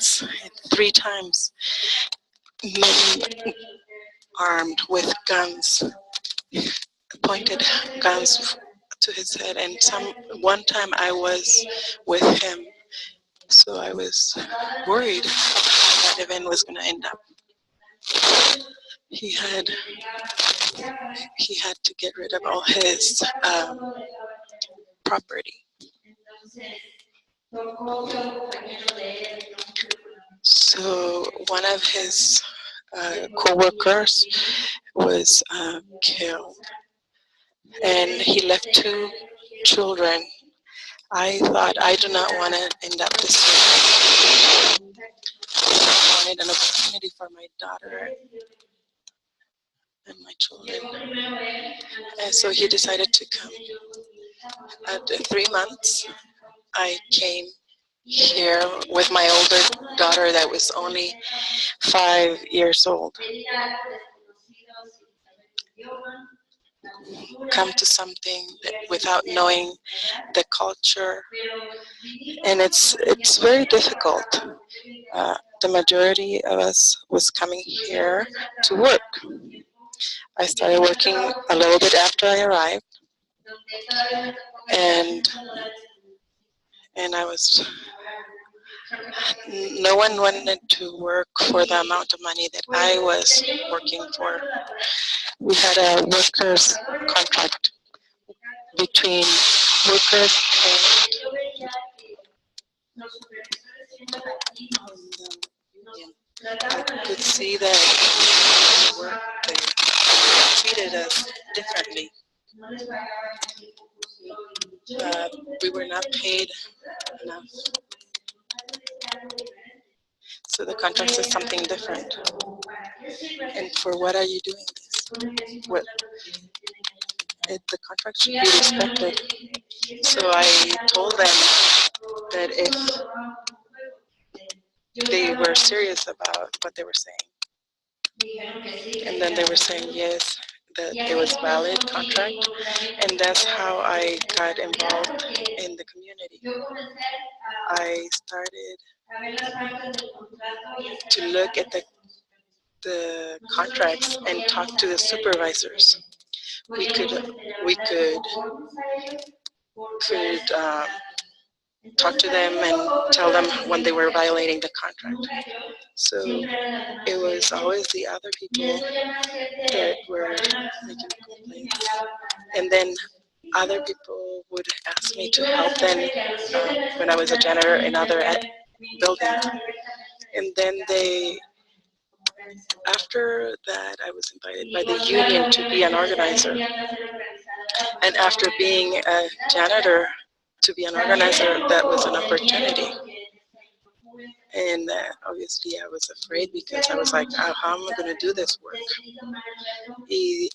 once, 3 times, men armed with guns, pointed guns to his head, and one time I was with him, so I was worried how that event was going to end up. He had to get rid of all his property. So one of his co-workers was killed, and he left 2 children. I thought, I do not want to end up this way. I wanted an opportunity for my daughter and my children. And so he decided to come. At 3 months, I came here with my older daughter that was only 5 years old. Come to something without knowing the culture, and it's very difficult. The majority of us was coming here to work. I started working a little bit after I arrived, and I was, no one wanted to work for the amount of money that I was working for. We had a workers' contract between workers and I could see that they treated us differently. We were not paid enough. So the contract says something different. And for what are you doing this? What? The contract should be respected. So I told them that if they were serious about what they were saying, and then they were saying yes, that it was valid contract, and that's how I got involved in the community. I started to look at the contracts and talk to the supervisors. We could talk to them and tell them when they were violating the contract. So it was always the other people that were making complaints, and then other people would ask me to help them when I was a janitor in other buildings. And then after that, I was invited by the union to be an organizer. And after being a janitor, to be an organizer, that was an opportunity. And obviously I was afraid because I was like, how am I going to do this work?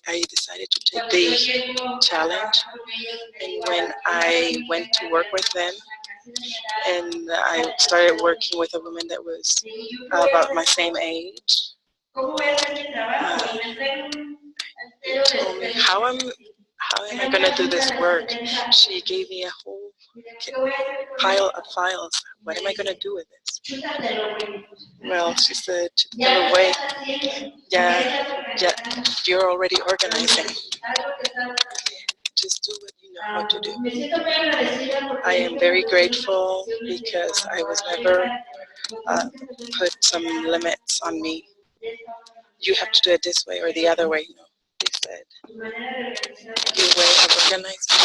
I decided to take the challenge, and when I went to work with them, and I started working with a woman that was about my same age, they told me, how am I going to do this work? She gave me a whole pile of files. What am I going to do with this? Well, she said, no way. Yeah, you're already organizing. Just do what you know how to do. I am very grateful because I was never put some limits on me. You have to do it this way or the other way. No, they said, your way of organizing.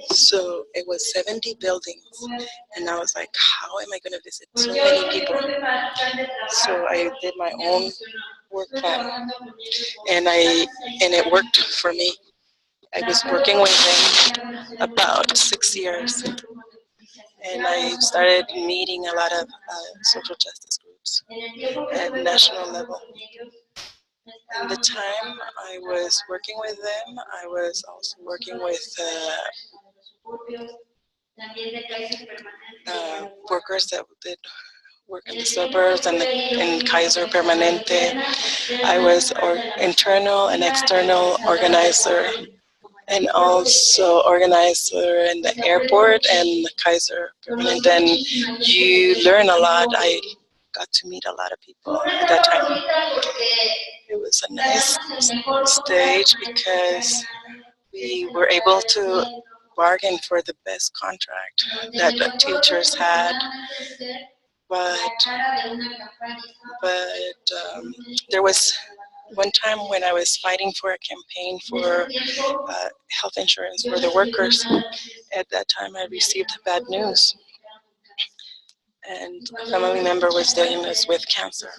So it was 70 buildings, and I was like, how am I going to visit so many people? So I did my own work plan, and it worked for me. I was working with them about 6 years, and I started meeting a lot of social justice groups at national level. In the time I was working with them, I was also working with workers that did work in the suburbs and in Kaiser Permanente. I was internal and external organizer. and also organizer in the airport and the Kaiser government. And you learn a lot. I got to meet a lot of people at that time. It was a nice stage because we were able to bargain for the best contract that the teachers had, but there was one time when I was fighting for a campaign for health insurance for the workers. At that time, I received bad news, and a family member was diagnosed with cancer.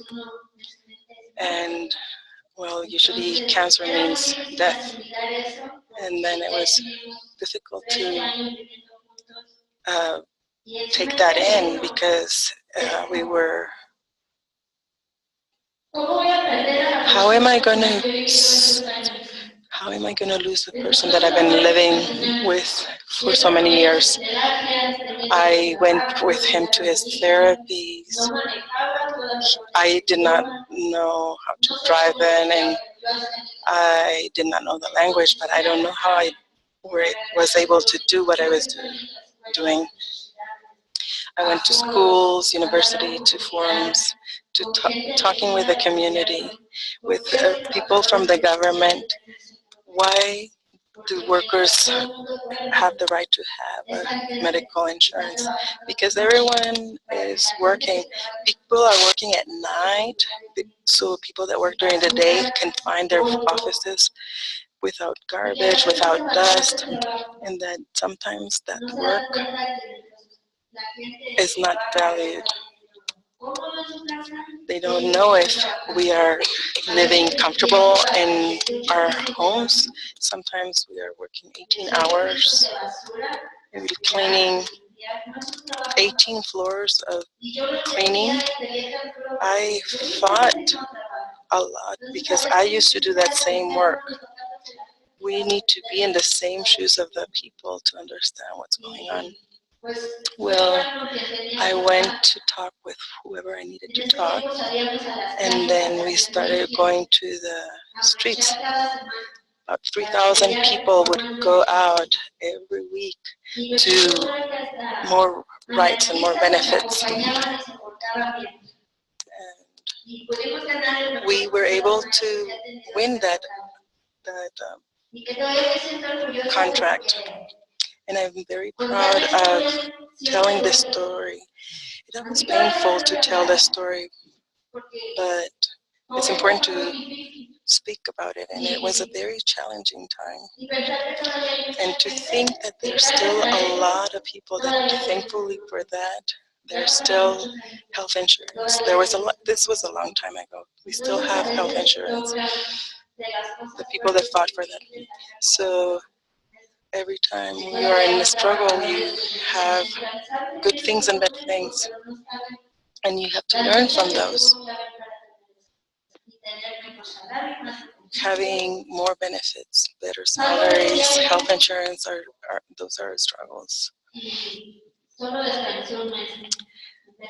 And well, usually cancer means death, and then it was difficult to take that in because we were. How am I going to? How am I going to lose the person that I've been living with for so many years? I went with him to his therapies. I did not know how to drive in, and I did not know the language, but I don't know how I was able to do what I was doing. I went to schools, university, to forums, to talking with the community, with people from the government. Why do workers have the right to have a medical insurance? Because everyone is working. People are working at night, so people that work during the day can find their offices without garbage, without dust, and that sometimes that work is not valued. They don't know if we are living comfortable in our homes. Sometimes we are working 18 hours, maybe cleaning 18 floors of cleaning. I fought a lot because I used to do that same work. We need to be in the same shoes of the people to understand what's going on. Well, I went to talk with whoever I needed to talk, and then we started going to the streets. About 3,000 people would go out every week to more rights and more benefits. And we were able to win that contract. And I'm very proud of telling this story. It was painful to tell this story, but it's important to speak about it, and it was a very challenging time. And to think that there's still a lot of people that, thankfully for that, there's still health insurance. This was a long time ago. We still have health insurance. The people that fought for that. So every time we are in a struggle, you have good things and bad things, and you have to learn from those. Having more benefits, better salaries, health insurance, those are struggles.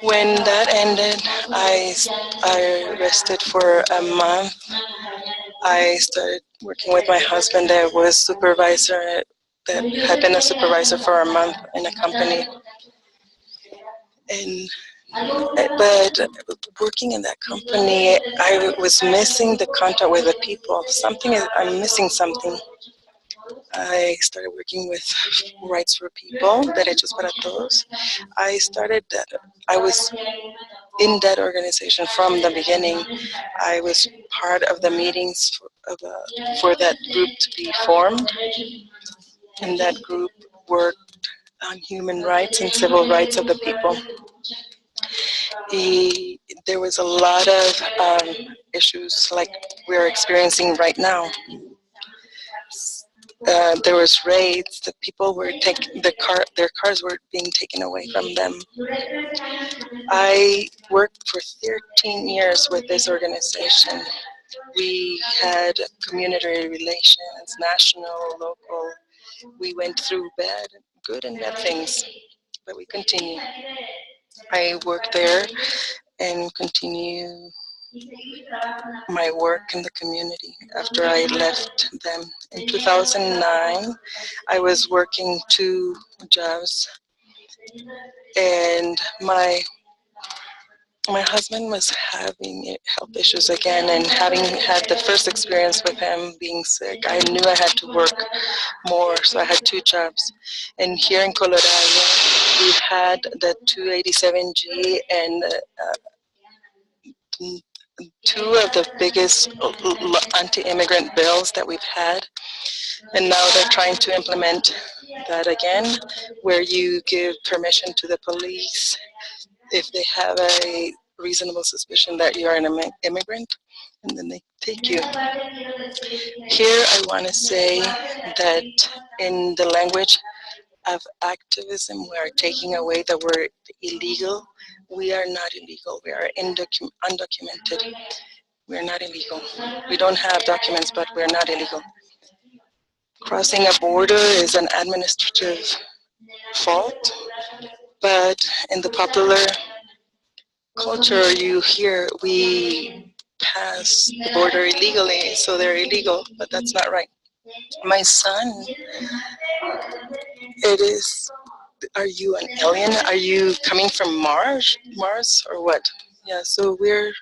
When that ended, I rested for a month. I started working with my husband that had been a supervisor for a month in a company. But working in that company, I was missing the contact with the people. I'm missing something. I started working with Rights for People, Derechos para Todos. I was in that organization from the beginning. I was part of the meetings for that group to be formed, and that group worked on human rights and civil rights of the people. There was a lot of issues like we're experiencing right now. There was raids. The people were their cars were being taken away from them. I worked for 13 years with this organization. We had community relations, national, local. We went through good and bad things, but we continue. I worked there and continue my work in the community after I left them. In 2009, I was working 2 jobs, and my husband was having health issues again, and having had the first experience with him being sick, I knew I had to work more, so I had 2 jobs. And here in Colorado, we had the 287G and 2 of the biggest anti-immigrant bills that we've had. And now they're trying to implement that again, where you give permission to the police if they have a reasonable suspicion that you're an immigrant, and then they take you. Here I want to say that in the language of activism, we are taking away the word illegal. We are not illegal. We are undocumented. We are not illegal. We don't have documents, but we're not illegal. Crossing a border is an administrative fault, but in the popular culture, you hear we pass the border illegally, so they're illegal, but that's not right. My son, it is, are you an alien? Are you coming from Mars or what? Yeah, so we're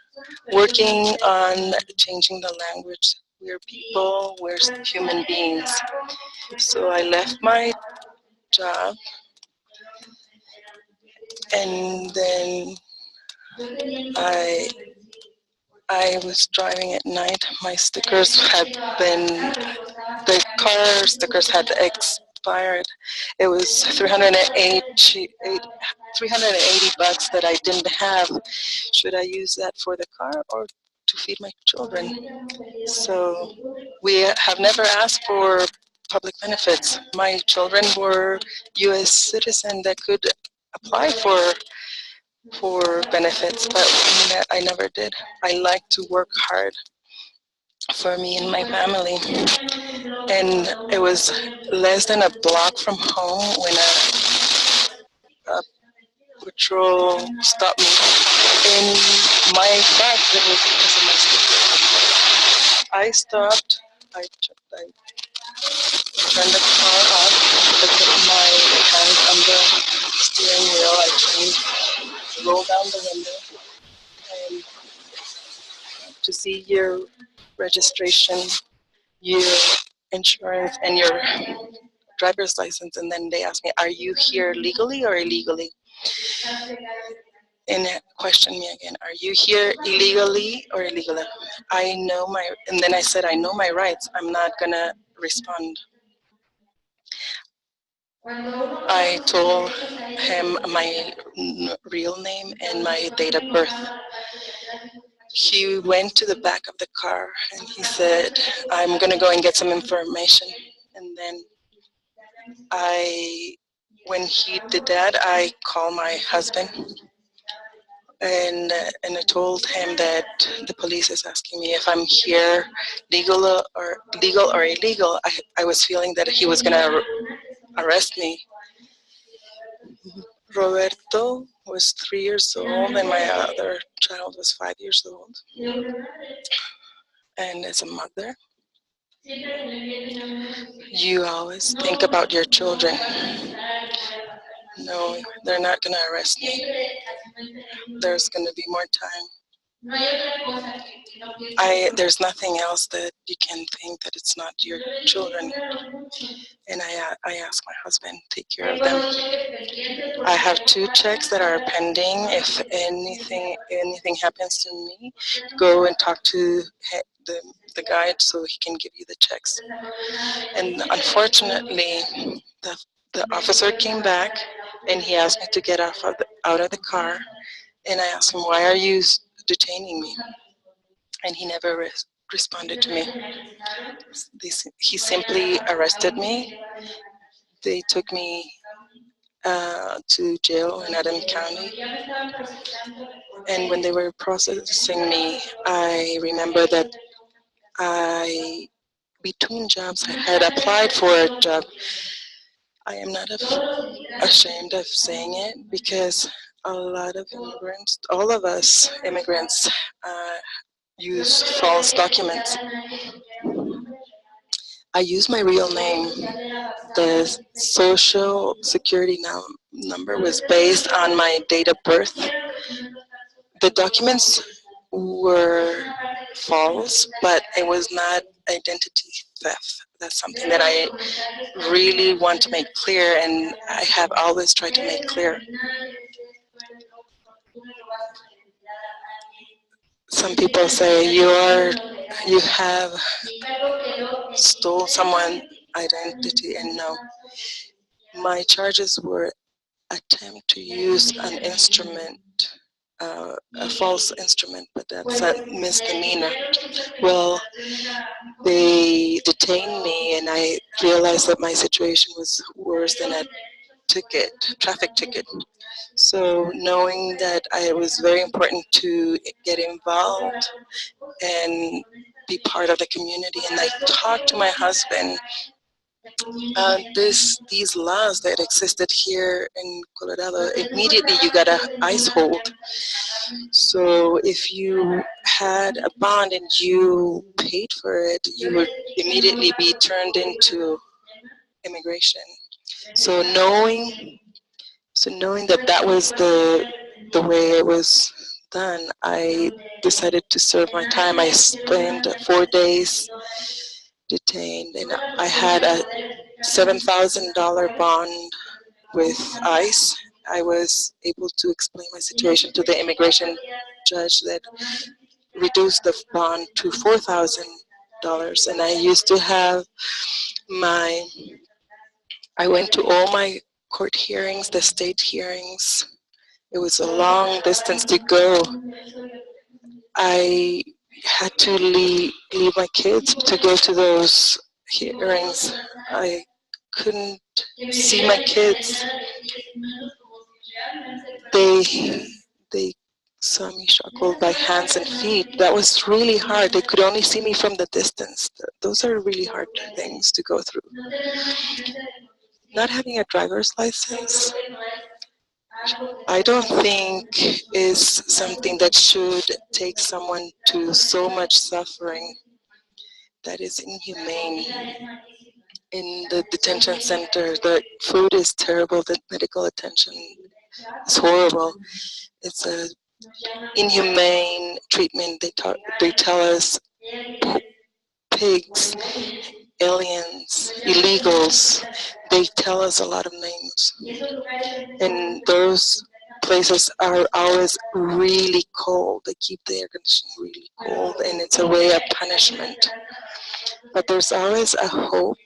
working on changing the language. We're people, we're human beings. So I left my job, and then I I was driving at night. My stickers had been, the car stickers had expired. It was 380 bucks that I didn't have. Should I use that for the car or to feed my children? So we have never asked for public benefits. My children were U.S. citizens that could apply for benefits, but I never did. I like to work hard for me and my family. And it was less than a block from home when a patrol stopped me. In my fact, it was because of my sticker. I stopped. I turned the car off. I put my hands on the steering wheel. I turned, rolled down the window, and to see your registration, your insurance, and your driver's license. And then they asked me, are you here legally or illegally? And questioned me again, are you here illegally or illegally? And then I said, I know my rights. I'm not gonna respond. I told him my real name and my date of birth. He went to the back of the car and he said, I'm gonna go and get some information. And then when he did that, I called my husband, and I told him that the police is asking me if I'm here legal or illegal. I was feeling that he was gonna arrest me. Roberto was 3 years old, and my other child was 5 years old. And as a mother, you always think about your children. No, they're not gonna arrest me. There's gonna be more time. There's nothing else that you can think that it's not your children. And I asked my husband, take care of them. I have 2 checks that are pending. If anything happens to me, go and talk to the guide so he can give you the checks. And unfortunately, the officer came back and he asked me to get out of the car. And I asked him, why are you detaining me? And he never responded to me. He simply arrested me. They took me to jail in Adams County. And when they were processing me, I remember that between jobs, I had applied for a job. I am not ashamed of saying it because a lot of immigrants, all of us immigrants, use false documents. I use my real name. The social security number was based on my date of birth. The documents were false, but it was not identity theft. That's something that I really want to make clear, and I have always tried to make clear. Some people say you have stole someone's identity, and no. My charges were attempt to use an instrument, a false instrument, but that's a misdemeanor. Well, they detained me, and I realized that my situation was worse than a traffic ticket. So knowing that it was very important to get involved and be part of the community, and I talked to my husband. These laws that existed here in Colorado, immediately you got a ICE hold. So if you had a bond and you paid for it, you would immediately be turned into immigration. So knowing that that was the way it was done, I decided to serve my time. I spent 4 days detained, and I had a $7,000 bond with ICE. I was able to explain my situation to the immigration judge that reduced the bond to $4,000. And I used to have I went to all my court hearings, the state hearings. It was a long distance to go. I had to leave my kids to go to those hearings. I couldn't see my kids. They saw me shackled by hands and feet. That was really hard. They could only see me from the distance. Those are really hard things to go through. Not having a driver's license, I don't think is something that should take someone to so much suffering. That is inhumane. In the detention center, the food is terrible, the medical attention is horrible. It's a inhumane treatment. They tell us pigs, aliens, illegals. They tell us a lot of names. And those places are always really cold. They keep the air conditioning really cold, and it's a way of punishment. But there's always a hope,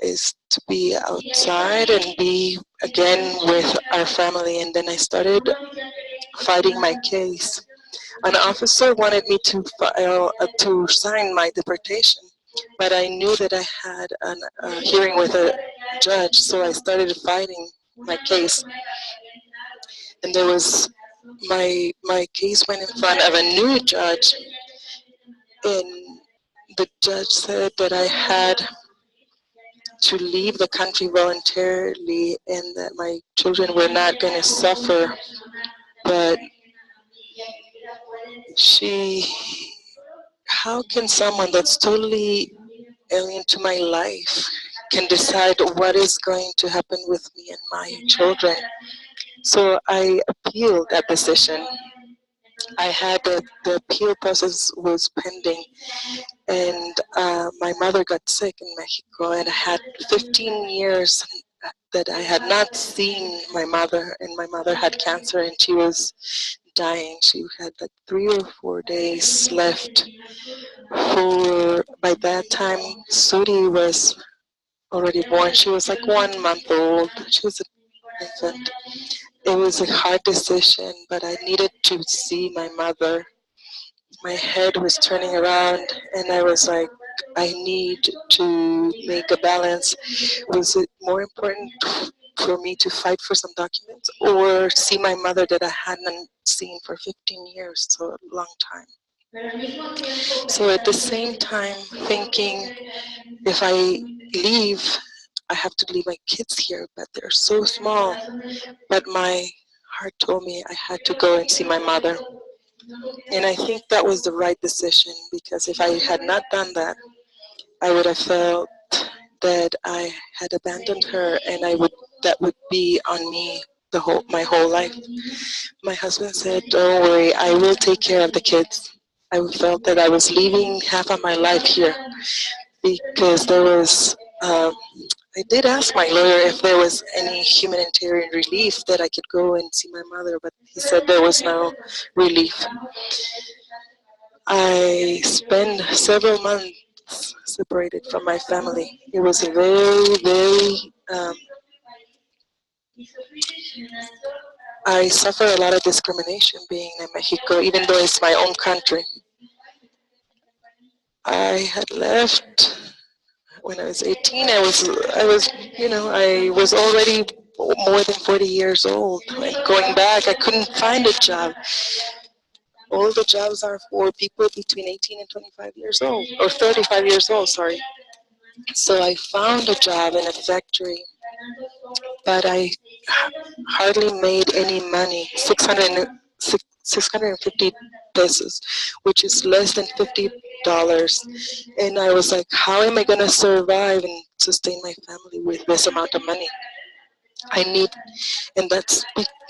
is to be outside and be again with our family. And then I started fighting my case. An officer wanted me to sign my deportation, but I knew that I had a hearing with a judge, so I started fighting my case. And there was my case went in front of a new judge, and the judge said that I had to leave the country voluntarily and that my children were not going to suffer. But how can someone that's totally alien to my life can decide what is going to happen with me and my children? So I appealed that decision. I had the appeal process was pending, and my mother got sick in Mexico, and I had 15 years that I had not seen my mother, and my mother had cancer, and she was dying. She had like 3 or 4 days left. By that time, Suri was already born. She was like 1 month old. She was an infant. It was a hard decision, but I needed to see my mother. My head was turning around, and I was like, I need to make a balance. Was it more important for me to fight for some documents or see my mother that I hadn't seen for 15 years, so a long time? So at the same time, thinking if I leave, I have to leave my kids here, but they're so small. But my heart told me I had to go and see my mother. And I think that was the right decision, because if I had not done that, I would have felt that I had abandoned her, and that would be on me my whole life. My husband said, "Don't worry, I will take care of the kids." I felt that I was leaving half of my life here, because there was. I did ask my lawyer if there was any humanitarian relief that I could go and see my mother, but he said there was no relief. I spent several months separated from my family. It was a very, very, I suffer a lot of discrimination being in Mexico, even though it's my own country. I had left when I was 18. I was already more than 40 years old. And going back, I couldn't find a job. All the jobs are for people between 18 and 25 years old, or 35 years old, sorry. So I found a job in a factory, but I hardly made any money, 650 pesos, which is less than $50. And I was like, how am I going to survive and sustain my family with this amount of money? And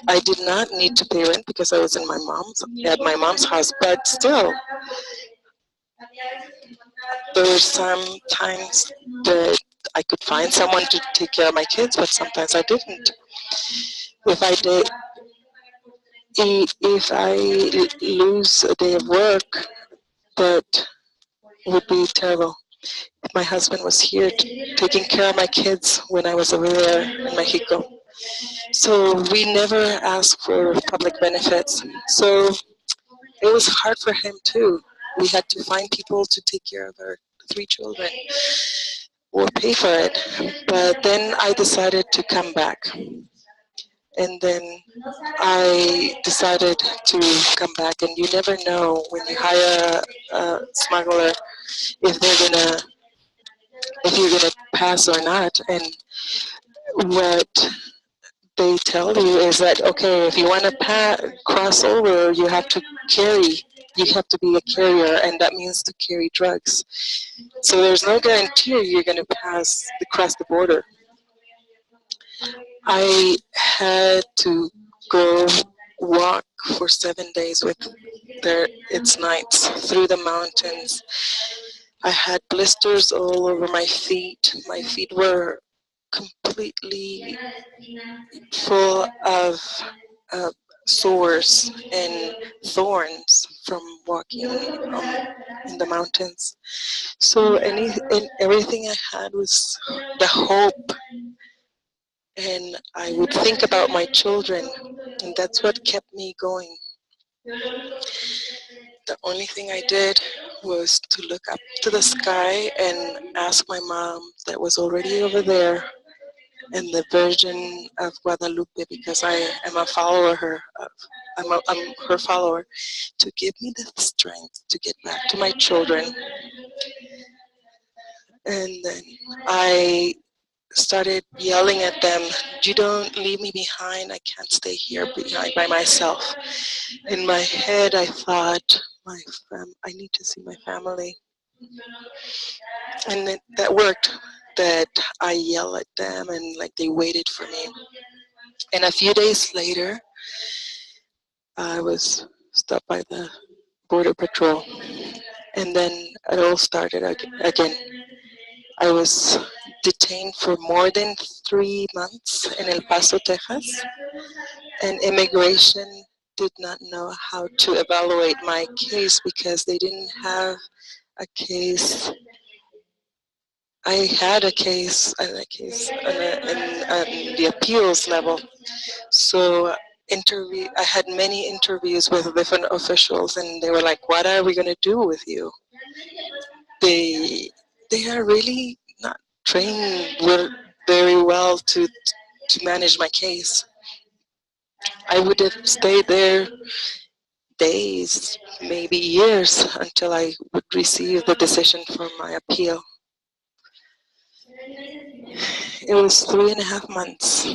I did not need to pay rent because I was at my mom's house, but still, there were some times that I could find someone to take care of my kids, but sometimes I didn't. If I did, if I lose a day of work, that would be terrible. My husband was here taking care of my kids when I was over there in Mexico. So we never asked for public benefits. So it was hard for him too. We had to find people to take care of our 3 children or pay for it. But then I decided to come back. And then I decided to come back. And you never know when you hire a smuggler if you're gonna pass or not. And what they tell you is that, okay, if you want to cross over, you have to be a carrier, and that means to carry drugs. So there's no guarantee you're going to cross the border. I had to go walk for 7 days with its nights through the mountains. I had blisters all over my feet. My feet were completely full of sores and thorns from walking in the mountains. So everything I had was the hope, and I would think about my children, and that's what kept me going. The only thing I did was to look up to the sky and ask my mom, that was already over there, and the Virgin of Guadalupe, because I am a follower I'm her follower, to give me the strength to get back to my children. And then I started yelling at them, "You don't leave me behind. I can't stay here behind by myself." In my head, I thought, I need to see my family. And that worked, that I yelled at them and like they waited for me. And a few days later, I was stopped by the Border Patrol. And then it all started again. I was detained for more than 3 months in El Paso, Texas. And immigration did not know how to evaluate my case because they didn't have a case. I had a case in the appeals level. So I had many interviews with different officials, and they were like, "What are we going to do with you?" They are really not trained very well to manage my case. I would have stayed there days, maybe years, until I would receive the decision for my appeal. It was 3.5 months.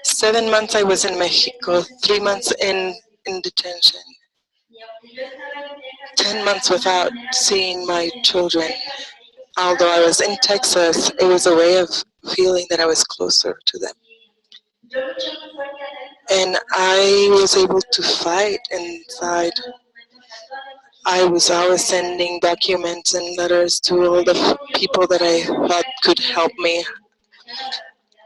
7 months I was in Mexico, 3 months in detention, 10 months without seeing my children. Although I was in Texas, it was a way of feeling that I was closer to them. And I was able to fight inside. I was always sending documents and letters to all the people that I thought could help me.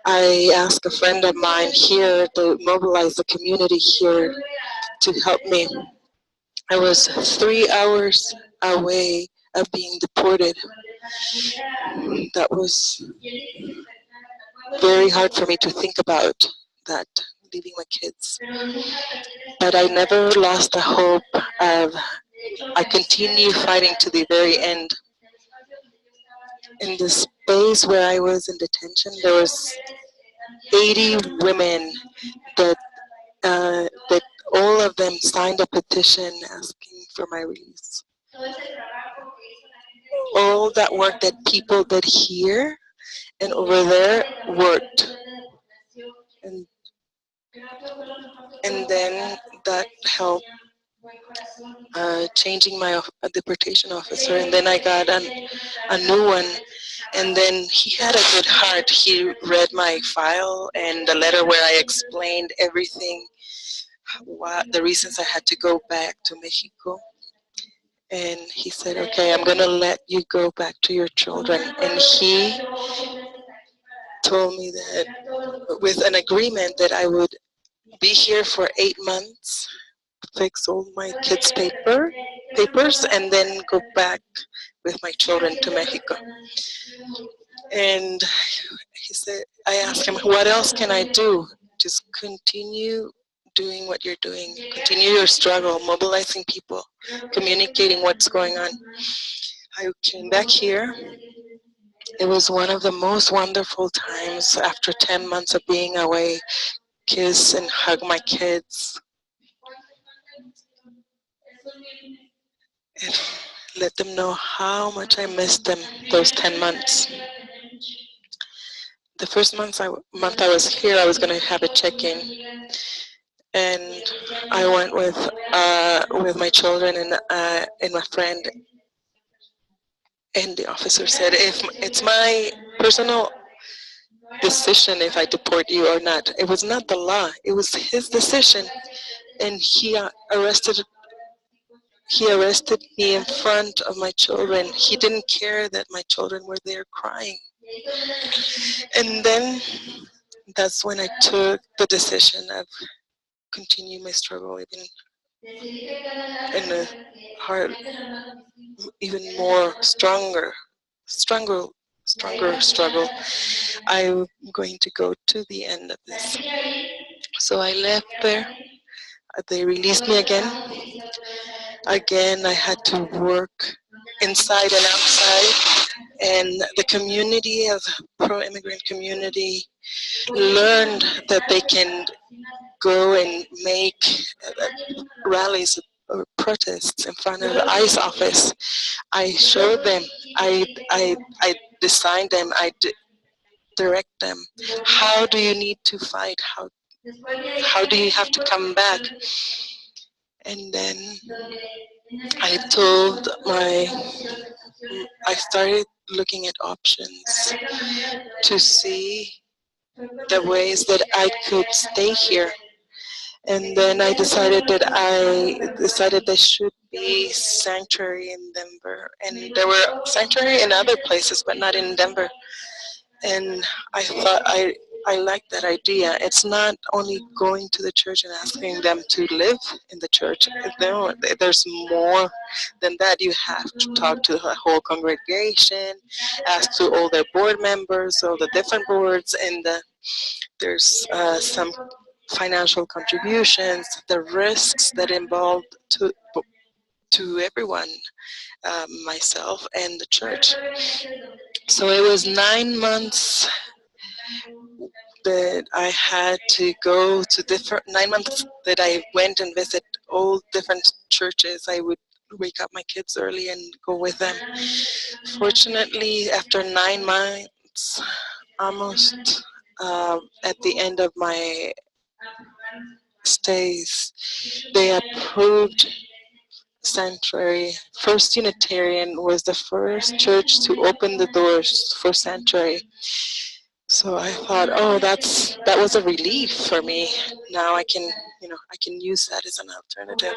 I asked a friend of mine here to mobilize the community here to help me. I was 3 hours away of being deported. That was very hard for me to think about that, leaving my kids. But I never lost the hope of, I continue fighting to the very end. In the space where I was in detention, there was 80 women that all of them signed a petition asking for my release. All that work that people did here and over there worked. And then that helped changing my deportation officer, and then I got a new one. And then he had a good heart. He read my file and the letter where I explained everything, what the reasons I had to go back to Mexico. And he said, okay, I'm going to let you go back to your children. And he told me that with an agreement that I would be here for 8 months, fix all my kids' papers, and then go back with my children to Mexico. And he said, I asked him, what else can I do? Just continue doing what you're doing. Continue your struggle, mobilizing people, communicating what's going on. I came back here. It was one of the most wonderful times after 10 months of being away. Kiss and hug my kids. And let them know how much I missed them those 10 months. The first month I was here, I was going to have a check-in. And I went with my children and my friend. And the officer said, if it's my personal decision if I deport you or not. It was not the law. It was his decision. And he arrested me in front of my children. He didn't care that my children were there crying. And then that's when I took the decision of continue my struggle even in a hard, even more stronger struggle. I'm going to go to the end of this. So I left there. They released me again. Again, I had to work inside and outside. And the community of pro-immigrant community learned that they can go and make rallies or protests in front of the ICE office. I showed them, I designed them, I direct them. How do you need to fight? How do you have to come back? And then I started looking at options to see the ways that I could stay here. And then I decided there should be sanctuary in Denver. And there were sanctuary in other places, but not in Denver. And I thought I liked that idea. It's not only going to the church and asking them to live in the church. No, there's more than that. You have to talk to the whole congregation, ask to all their board members, all the different boards, and there's some financial contributions, the risks that involved to everyone, myself and the church. So it was 9 months that I had to go to 9 months that I went and visit all different churches. I would wake up my kids early and go with them. Fortunately, after 9 months, almost at the end of my stays, they approved Sanctuary. First Unitarian was the first church to open the doors for Sanctuary. So I thought, oh, that was a relief for me. Now I can, I can use that as an alternative.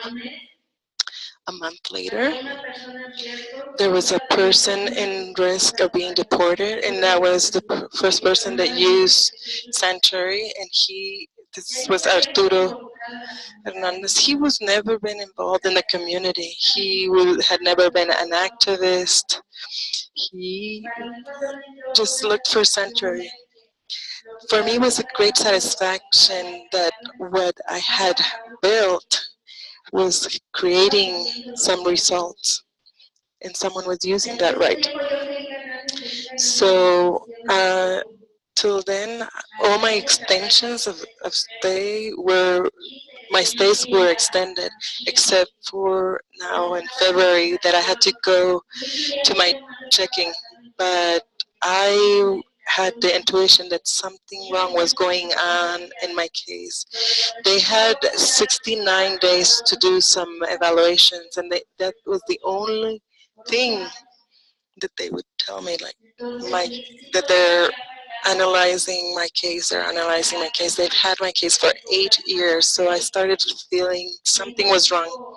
A month later, there was a person in risk of being deported, and that was the first person that used Sanctuary, and this was Arturo Hernandez. He was never been involved in the community. He had never been an activist. He just looked for Sanctuary. For me, it was a great satisfaction that what I had built was creating some results, and someone was using that right. So till then, all my extensions of stay my stays were extended, except for now in February that I had to go to my checking. But I had the intuition that something wrong was going on in my case. They had 69 days to do some evaluations, and that was the only thing that they would tell me, like that they're analyzing my case. They're analyzing my case. They've had my case for 8 years, so I started feeling something was wrong.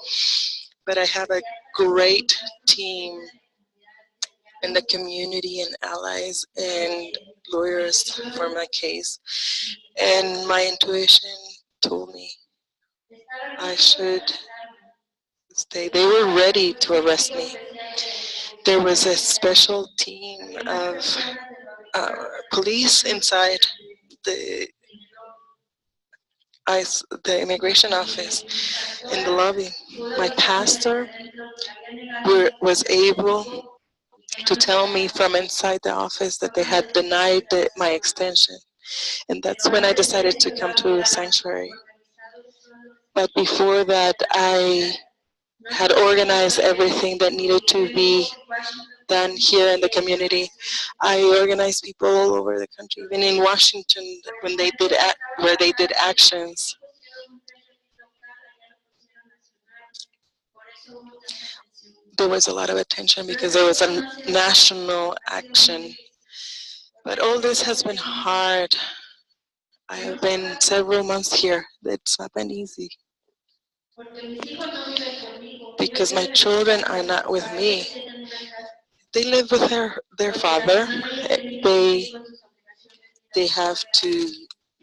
But I have a great team in the community and allies and lawyers for my case. And my intuition told me I should stay. They were ready to arrest me. There was a special team of police inside the the immigration office in the lobby. My pastor was able to tell me from inside the office that they had denied my extension. And that's when I decided to come to Sanctuary. But before that, I had organized everything that needed to be done here in the community. I organized people all over the country, even in Washington, when where they did actions. There was a lot of attention because there was a national action. But all this has been hard. I have been several months here. It's not been easy. Because my children are not with me. They live with their father. They have to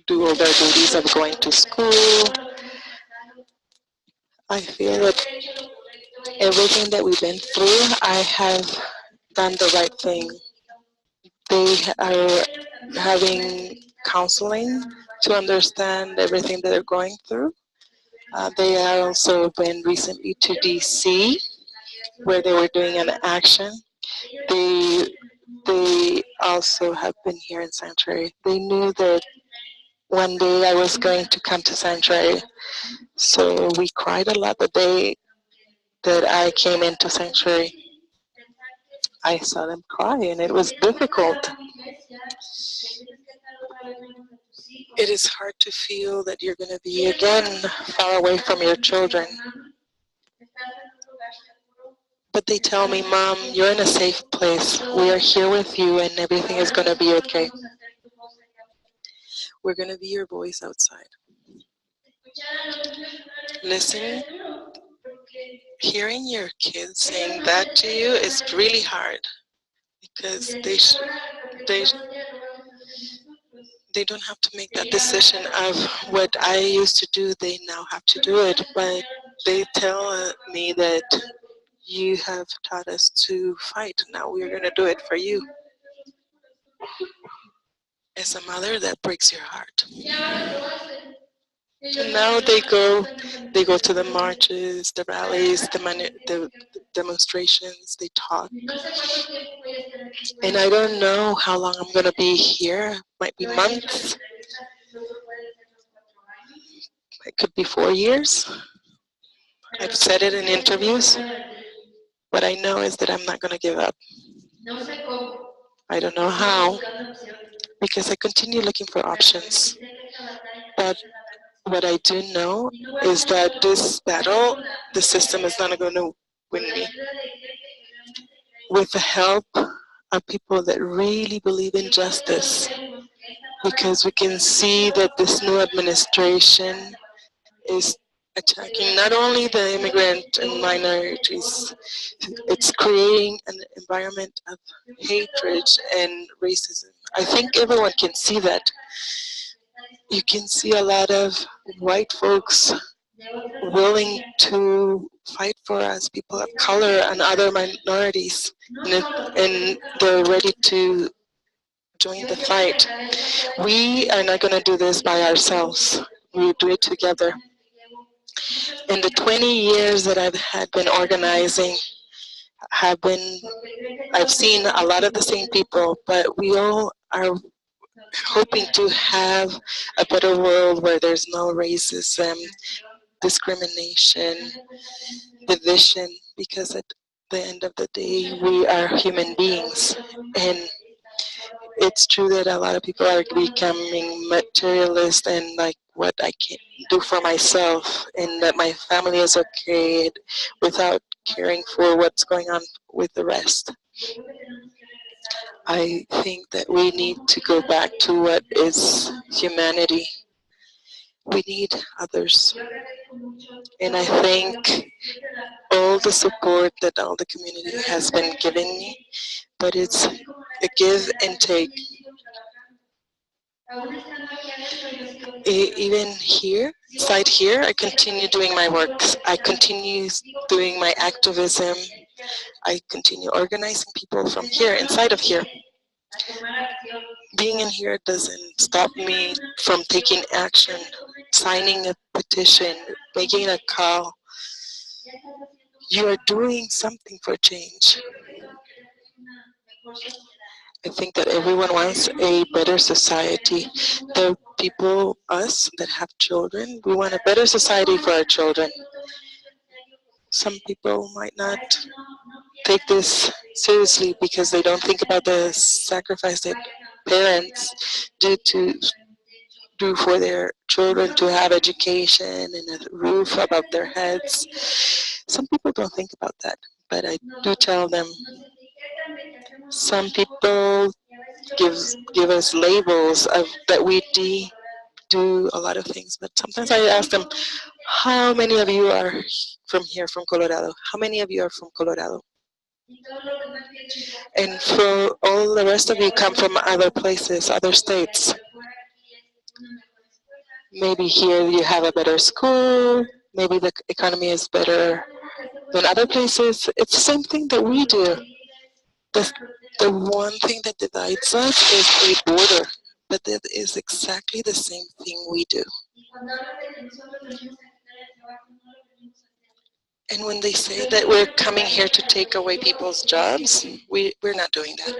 do all their duties of going to school. I feel that everything that we've been through, I have done the right thing. They are having counseling to understand everything that they're going through. They have also been recently to DC, where they were doing an action. They also have been here in Sanctuary. They knew that one day I was going to come to Sanctuary, so we cried a lot the day that I came into Sanctuary. I saw them cry, and it was difficult. It is hard to feel that you're going to be again far away from your children. But they tell me, Mom, you're in a safe place. We are here with you, and everything is going to be okay. We're going to be your voice outside. Listening, hearing your kids saying that to you is really hard because they don't have to make that decision of what I used to do. They now have to do it, but they tell me that you have taught us to fight. Now we're going to do it for you. As a mother, that breaks your heart. And now they go to the marches, the rallies, the demonstrations. They talk, and I don't know how long I'm going to be here. Might be months. It could be 4 years. I've said it in interviews. What I know is that I'm not going to give up. I don't know how, because I continue looking for options. But what I do know is that this battle, the system is not going to win me. With the help of people that really believe in justice, because we can see that this new administration is attacking not only the immigrant and minorities, it's creating an environment of hatred and racism. I think everyone can see that. You can see a lot of white folks willing to fight for us, people of color and other minorities, and they're ready to join the fight. We are not going to do this by ourselves. We do it together. In the 20 years that I've been organizing, I've seen a lot of the same people, but we all are hoping to have a better world where there's no racism, discrimination, division, because at the end of the day, we are human beings. And it's true that a lot of people are becoming materialist and like what I can do for myself and that my family is okay without caring for what's going on with the rest. I think that we need to go back to what is humanity. We need others. And I think all the support that all the community has been giving me, but it's a give and take. Even here, inside here, I continue doing my work. I continue doing my activism. I continue organizing people from here, inside of here. Being in here doesn't stop me from taking action, signing a petition, making a call. You are doing something for change. I think that everyone wants a better society. The people, us that have children, we want a better society for our children. Some people might not take this seriously because they don't think about the sacrifice that parents do for their children to have education and a roof above their heads. Some people don't think about that, but I do tell them. Some people give us labels of that we do a lot of things, but sometimes I ask them, how many of you are from here, from Colorado? How many of you are from Colorado? And for all the rest of you come from other places, other states. Maybe here you have a better school, maybe the economy is better than other places. It's the same thing that we do. The one thing that divides us is a border, but that is exactly the same thing we do. And when they say that we're coming here to take away people's jobs, we're not doing that.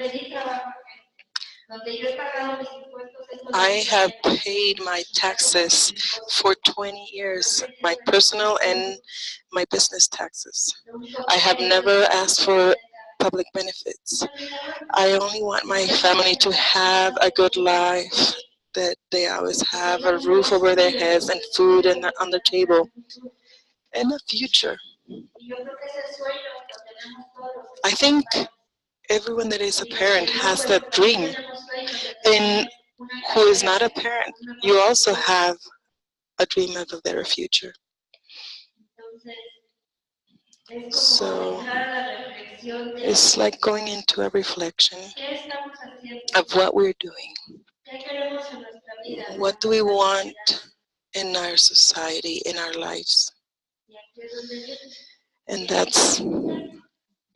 I have paid my taxes for 20 years, my personal and my business taxes. I have never asked for public benefits. I only want my family to have a good life, that they always have a roof over their heads and food on their table, and a future. I think everyone that is a parent has that dream. And who is not a parent, you also have a dream of a better future. So it's like going into a reflection of what we're doing. What do we want in our society, in our lives? And that's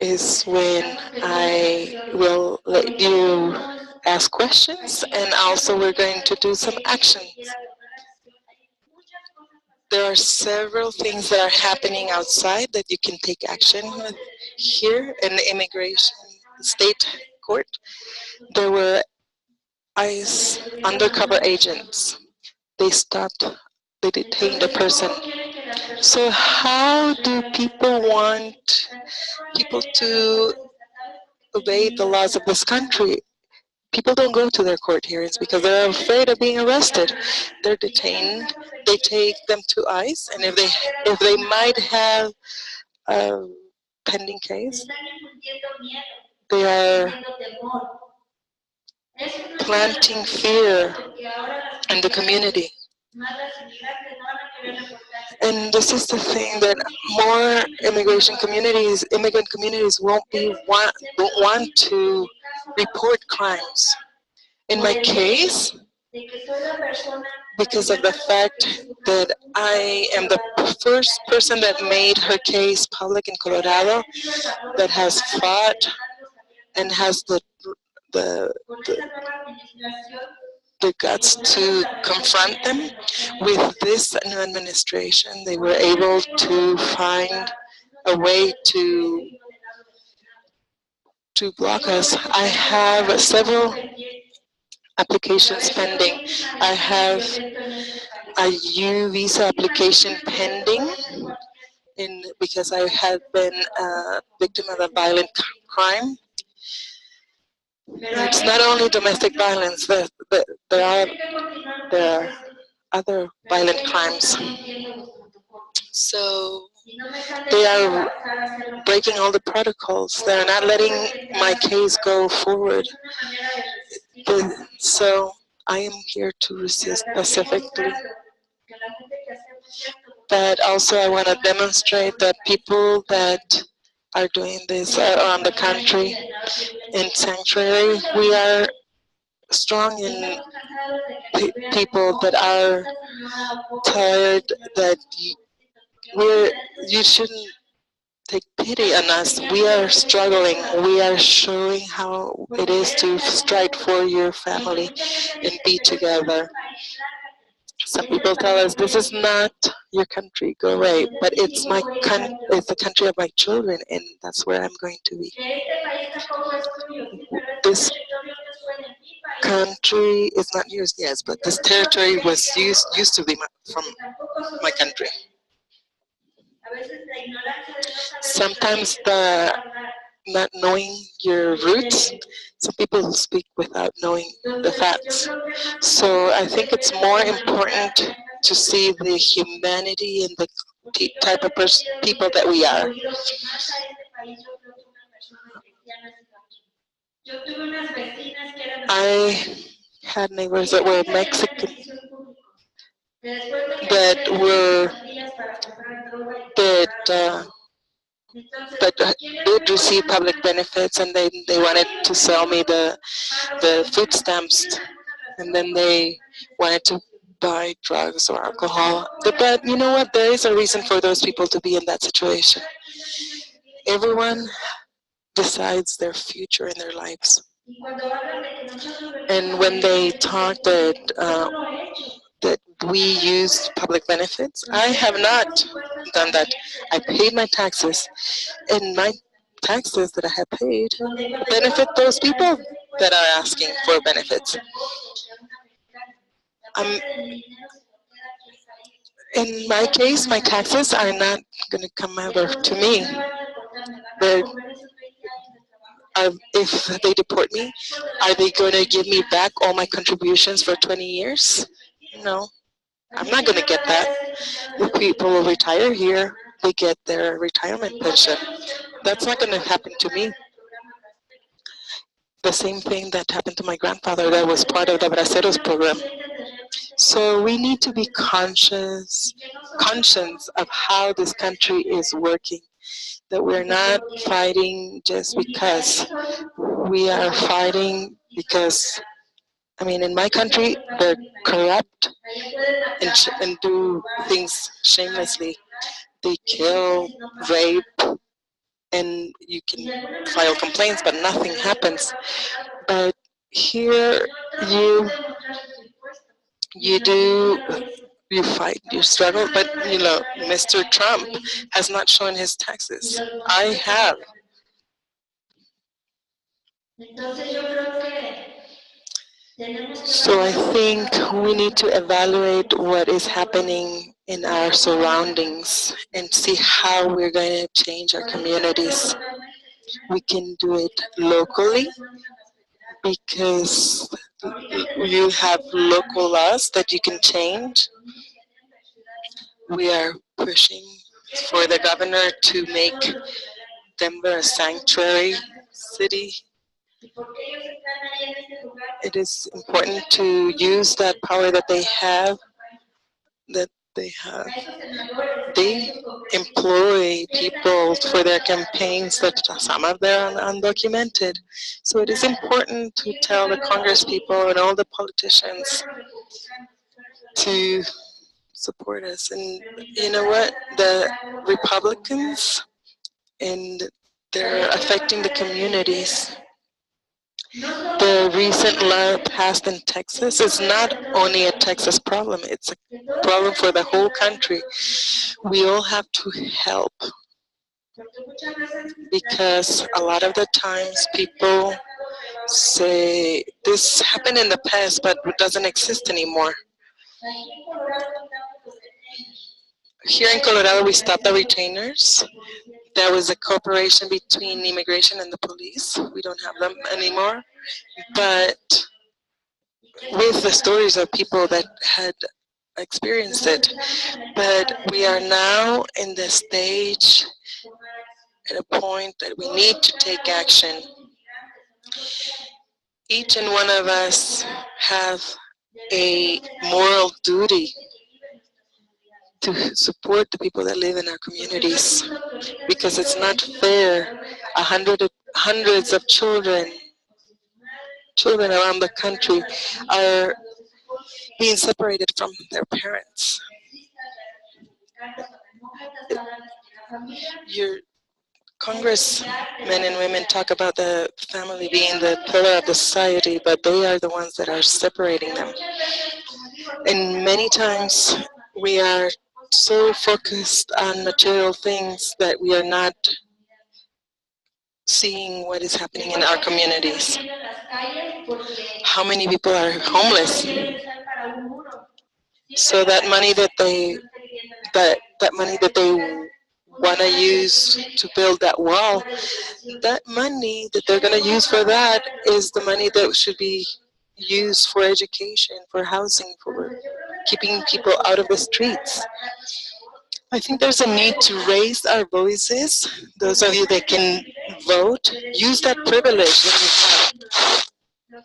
is when I will let you ask questions, and also we're going to do some actions. There are several things that are happening outside that you can take action with. Here in the immigration state court, there were ICE undercover agents. They detained a person. So how do people want people to obey the laws of this country? People don't go to their court hearings because they're afraid of being arrested. They're detained. They take them to ICE, and if they might have a pending case, they are planting fear in the community. And this is the thing that more immigrant communities won't want to report crimes. In my case, because of the fact that I am the first person that made her case public in Colorado, that has fought and has the, the the guts to confront them. With this new administration, they were able to find a way to block us. I have several applications pending. I have a U visa application pending because I had been a victim of a violent crime. It's not only domestic violence, there are other violent crimes. So they are breaking all the protocols. They're not letting my case go forward. So I am here to resist specifically. But also I want to demonstrate that people that are doing this around the country in sanctuary, we are strong in people that are tired, that you shouldn't take pity on us. We are struggling. We are showing how it is to strive for your family and be together. Some people tell us, this is not your country, go away. But it's it's the country of my children, and that's where I'm going to be. This country is not yours, yes, but this territory was used to be from my country. Sometimes not knowing your roots, some people speak without knowing the facts. So I think it's more important to see the humanity and the type of people that we are. I had neighbors that were Mexican, that did receive public benefits, and they wanted to sell me the food stamps, and then they wanted to buy drugs or alcohol. But you know what? There is a reason for those people to be in that situation. Everyone decides their future in their lives. And when they talk that we use public benefits, I have not done that. I paid my taxes, and my taxes that I have paid benefit those people that are asking for benefits. In my case, my taxes are not going to come over to me. If they deport me, are they going to give me back all my contributions for 20 years? No, I'm not going to get that. If people retire here, they get their retirement pension. That's not going to happen to me. The same thing that happened to my grandfather that was part of the Braceros program. So we need to be conscious of how this country is working, that we're not fighting just because. We are fighting because, I mean, in my country, they're corrupt and do things shamelessly. They kill, rape, and you can file complaints, but nothing happens. But here, you fight, you struggle, but you know, Mr. Trump has not shown his taxes. I have. So I think we need to evaluate what is happening in our surroundings and see how we're going to change our communities. We can do it locally because you have local laws that you can change. We are pushing for the governor to make Denver a sanctuary city. It is important to use that power that they have. That they have. They employ people for their campaigns that some of them are undocumented. So it is important to tell the Congress people and all the politicians to support us. And you know what? The Republicans, and they're affecting the communities. The recent law passed in Texas is not only a Texas problem, it's a problem for the whole country. We all have to help because a lot of the times people say this happened in the past but it doesn't exist anymore. Here in Colorado, we stopped the retainers. There was a cooperation between immigration and the police. We don't have them anymore. But with the stories of people that had experienced it. But we are now in the stage, at a point that we need to take action. Each and one of us have a moral duty to support the people that live in our communities, because it's not fair. Hundreds of children around the country are being separated from their parents. Your congressmen and women talk about the family being the pillar of the society, but they are the ones that are separating them. And many times we are so focused on material things that we are not seeing what is happening in our communities. How many people are homeless? So that money that they want to use to build that wall, that money that they're going to use for that is the money that should be used for education, for housing, for keeping people out of the streets. I think there's a need to raise our voices. Those of you that can vote, use that privilege that you have.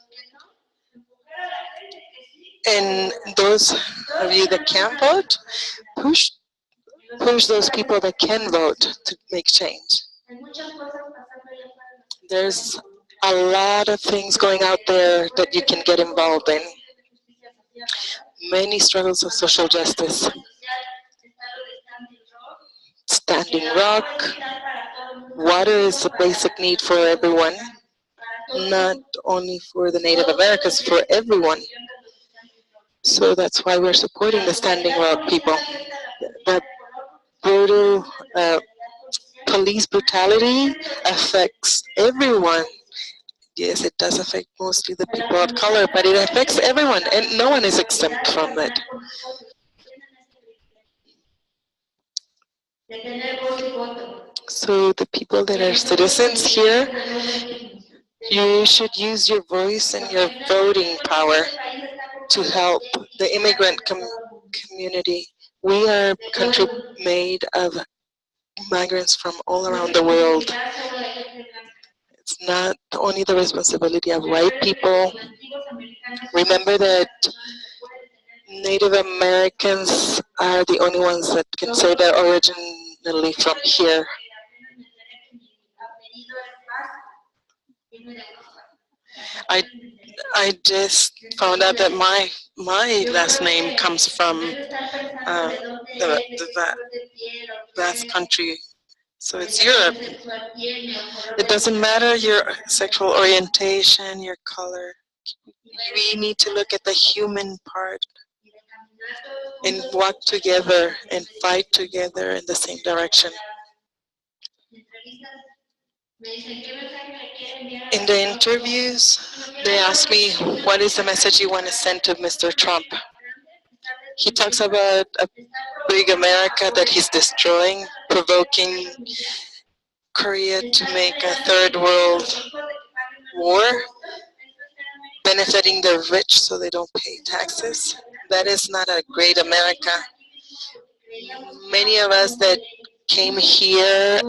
And those of you that can't vote, push those people that can vote to make change. There's a lot of things going out there that you can get involved in. Many struggles of social justice. Standing Rock. Water is a basic need for everyone, not only for the Native Americans, for everyone. So that's why we're supporting the Standing Rock people. The brutal police brutality affects everyone. Yes, it does affect mostly the people of color, but it affects everyone, and no one is exempt from it. So the people that are citizens here, you should use your voice and your voting power to help the immigrant community. We are a country made of migrants from all around the world. It's not only the responsibility of white people. Remember that Native Americans are the only ones that can say they're originally from here. I just found out that my last name comes from the vast country. So it's Europe. It doesn't matter your sexual orientation, your color. We need to look at the human part and walk together and fight together in the same direction. In the interviews, they ask me, what is the message you want to send to Mr. Trump? He talks about a big America that he's destroying, provoking Korea to make a third world war, benefiting the rich so they don't pay taxes. That is not a great America. Many of us that came here,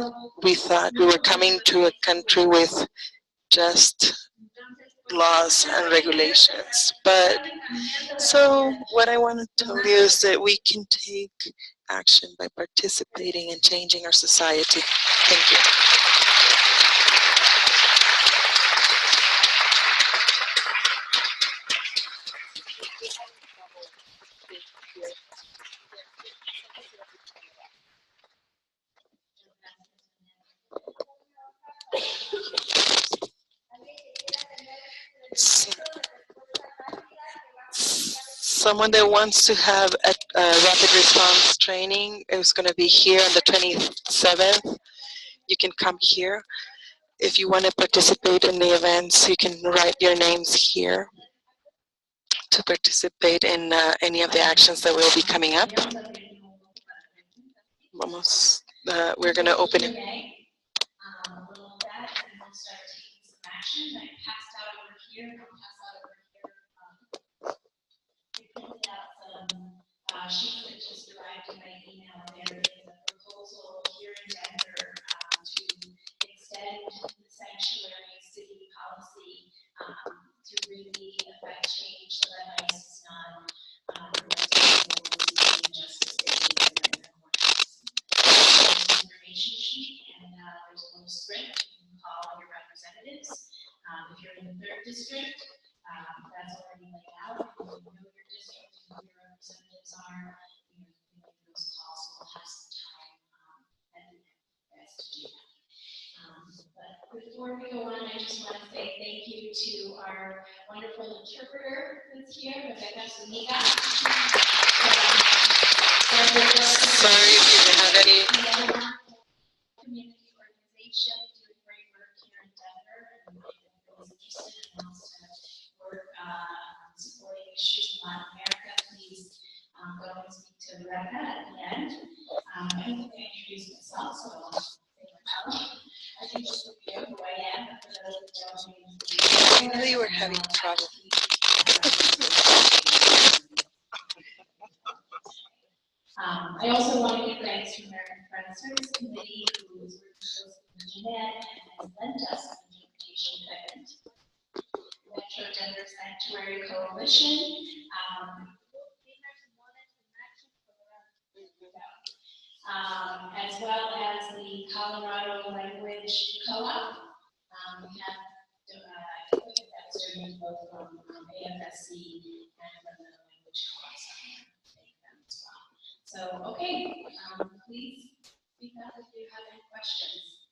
we thought we were coming to a country with just laws and regulations. But so what I want to tell you is that we can take action by participating and changing our society. Thank you. Someone that wants to have a rapid response training is going to be here on the 27th. You can come here. If you want to participate in the events, you can write your names here to participate in any of the actions that will be coming up. We're going to open it. Sheet that just arrived in my email. There is a proposal here in Denver to extend the sanctuary city policy to really affect change so that ICE is not responsible for seeking justice they need in their courts. There's an information sheet and there's a little script you can call your representatives. If you're in the 3rd district, that's already laid out. If you know your district and who your representatives are, you can make those calls. We'll have some time at the end to do that. But before we go on, I just want to say thank you to our wonderful interpreter that's here, Rebecca Zuniga. Sorry if you have any. Community organization doing great work here in Denver, and is interested and wants to work supporting issues in Latin America, please go and speak to Rebecca at the end. I don't think I introduced myself, so I'll say hello. I think this will be who I am, but for those that don't know me, I know you were having trouble. I also want to give thanks to American Friends Service Committee, who is working closely with Jeanette and has lent us an interpretation equipment. Metro Denver Sanctuary Coalition. As well as the Colorado Language Co-op. We have equipment that was donated both from AFSC and from the Language Co-op. Thank them as well. So, okay, please speak up if you have any questions.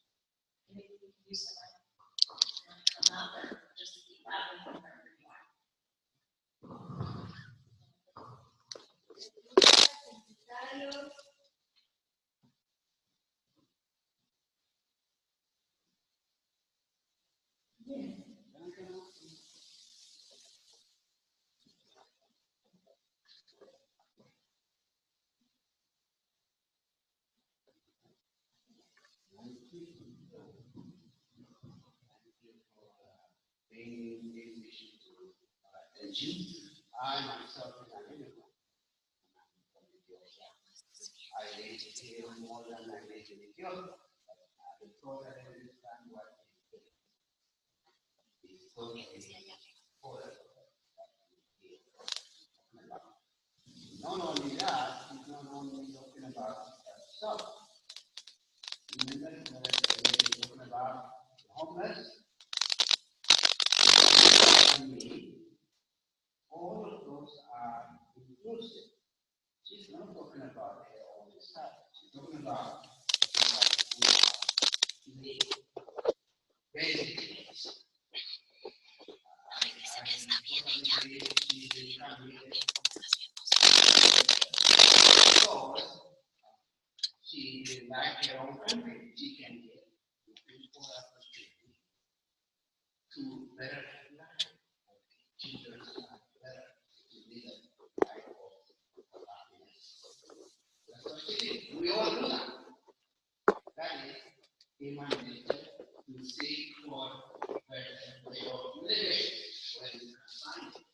Maybe we can use someone to come up or just speak loudly from wherever you are. I myself am an immigrant. I lived here more than I lived in Ethiopia. I thought I understand what it is totally foreign. Not only that, he's not only talking about stuff. Remember that he's talking about the homeless and me. All of those are inclusive. She's not talking about all this stuff. She's talking about the basic things. She like her own country. She can get better life of children, better to live a life of happiness. That's what it is. We all know that. That is human nature to seek for a better way of living when we can find it.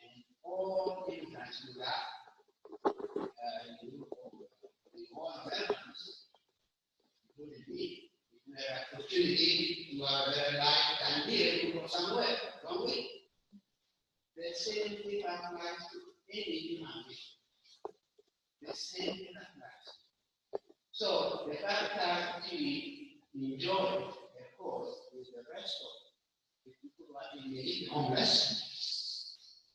And all immigrants do that. We all Americans, including me, if we have opportunity to have a better life than here, we go somewhere, don't we? The same thing applies to any human being. The same thing applies. So the fact that we enjoy the course with the rest of the people who are being homeless,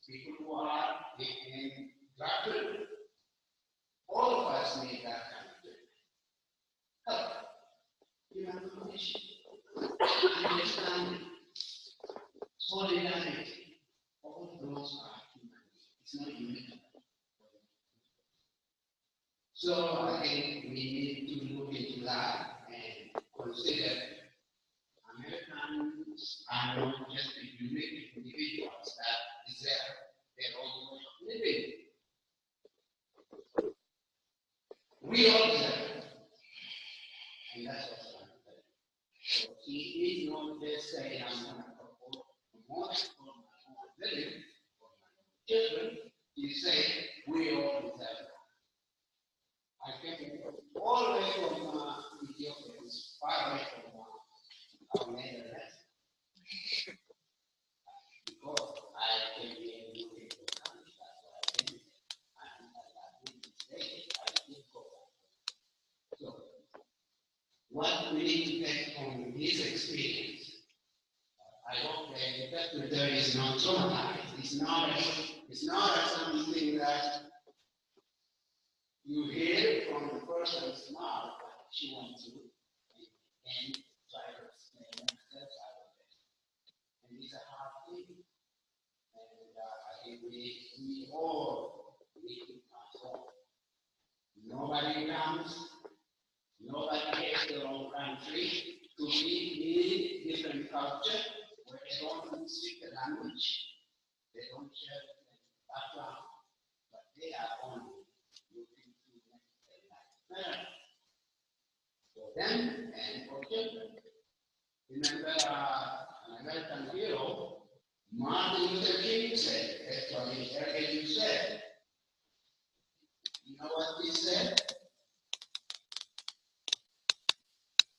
people who are in drug, all of us need that kind of thing. Help, human condition, understanding, solidarity, all those are human needs. It's not unique. So I think we need to look into that and consider Americans are not just the unique individuals that deserve their own way of living. We all deserve it. And that's what's going to happen. So he is not just saying, I'm going to propose more for my own living, for my own children. He's saying, we all deserve it. I came all the way from Ethiopia, far away from our neighborhood, because I came here looking for country. That's why I came here. And I didn't stay. I didn't go back. So, what we need to take from his experience, I hope the interpreter is not traumatized. It's not something that you hear from the person's mouth that she wants to and try to explain herself out of it. And it's a hard thing. And I think we all need to transform. Nobody comes, nobody hates their own country to be in different culture where they don't speak the language, they don't share the background, but they are only looking to make their life better for them and for children. Remember an American hero, Martin Luther King said, actually, earlier you said, you know what he said?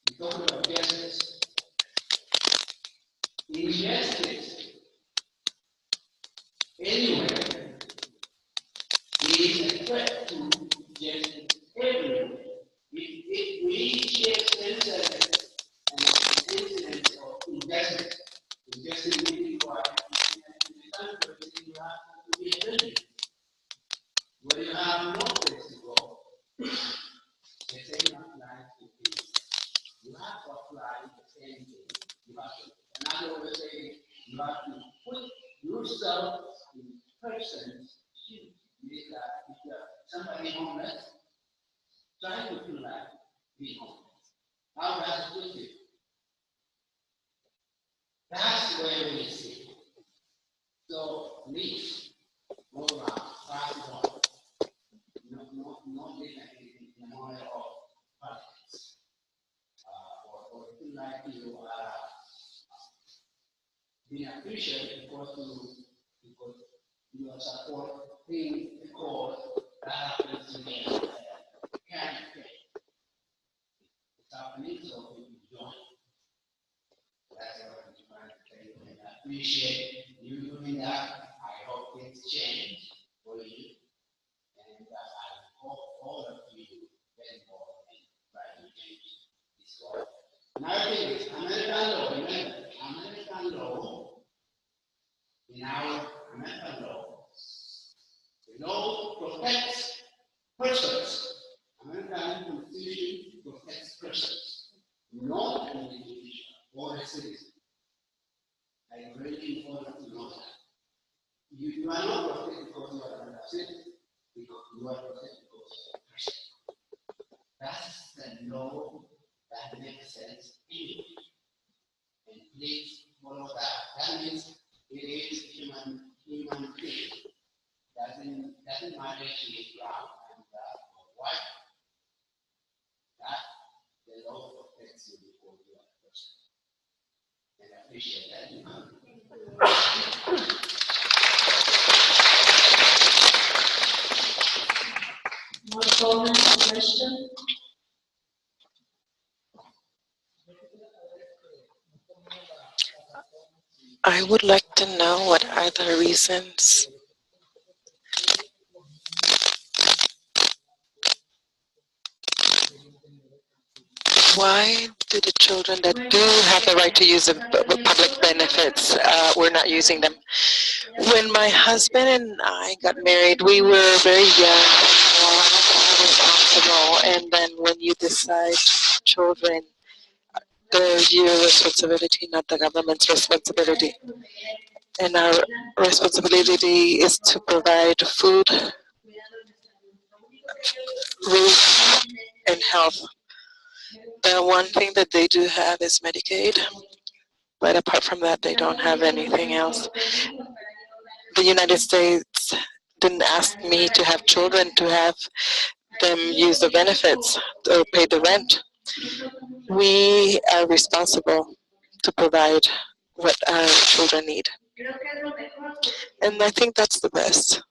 He talked about justice. Injustice anywhere is a threat to justice everywhere. If we share senses and incidents of injustice meaning for the country, you have to be a building. Where you have no place to go, the same applies to peace. You have to apply the same thing. You have to, another way of saying, you have to put yourself in person's shoes. Meaning that if you're somebody homeless, try to feel like being homeless. How does it feel? That's where we see. So please go around, pass it on. Not live in a manner of politics. Or feel like you are being appreciated because you are supporting the cause that happens to be candidate. It's happening, so people join. That's what I'm trying to tell you. And I appreciate you doing that. I hope things change for you. And I hope all of you get involved and try to change this law. Another thing is American law. Remember, American law, in our American law, the law protects persons. American Constitution protects persons, not an individual or a citizen. It's really important to know that. You are not protected because you are a citizen, because you are protected because you are a person. That's the law that makes sense anyway. And please you out and why that the Lord protects you before you are a person. And I appreciate that. More comments or questions? I would like to know what are the reasons why do the children that do have the right to use the public benefits, we're not using them. When my husband and I got married, we were very young, responsible, and then when you decide to have children, they're your responsibility, not the government's responsibility. And our responsibility is to provide food, roof, and health. The one thing that they do have is Medicaid, but apart from that, they don't have anything else. The United States didn't ask me to have children to have them use the benefits or pay the rent. We are responsible to provide what our children need. And I think that's the best.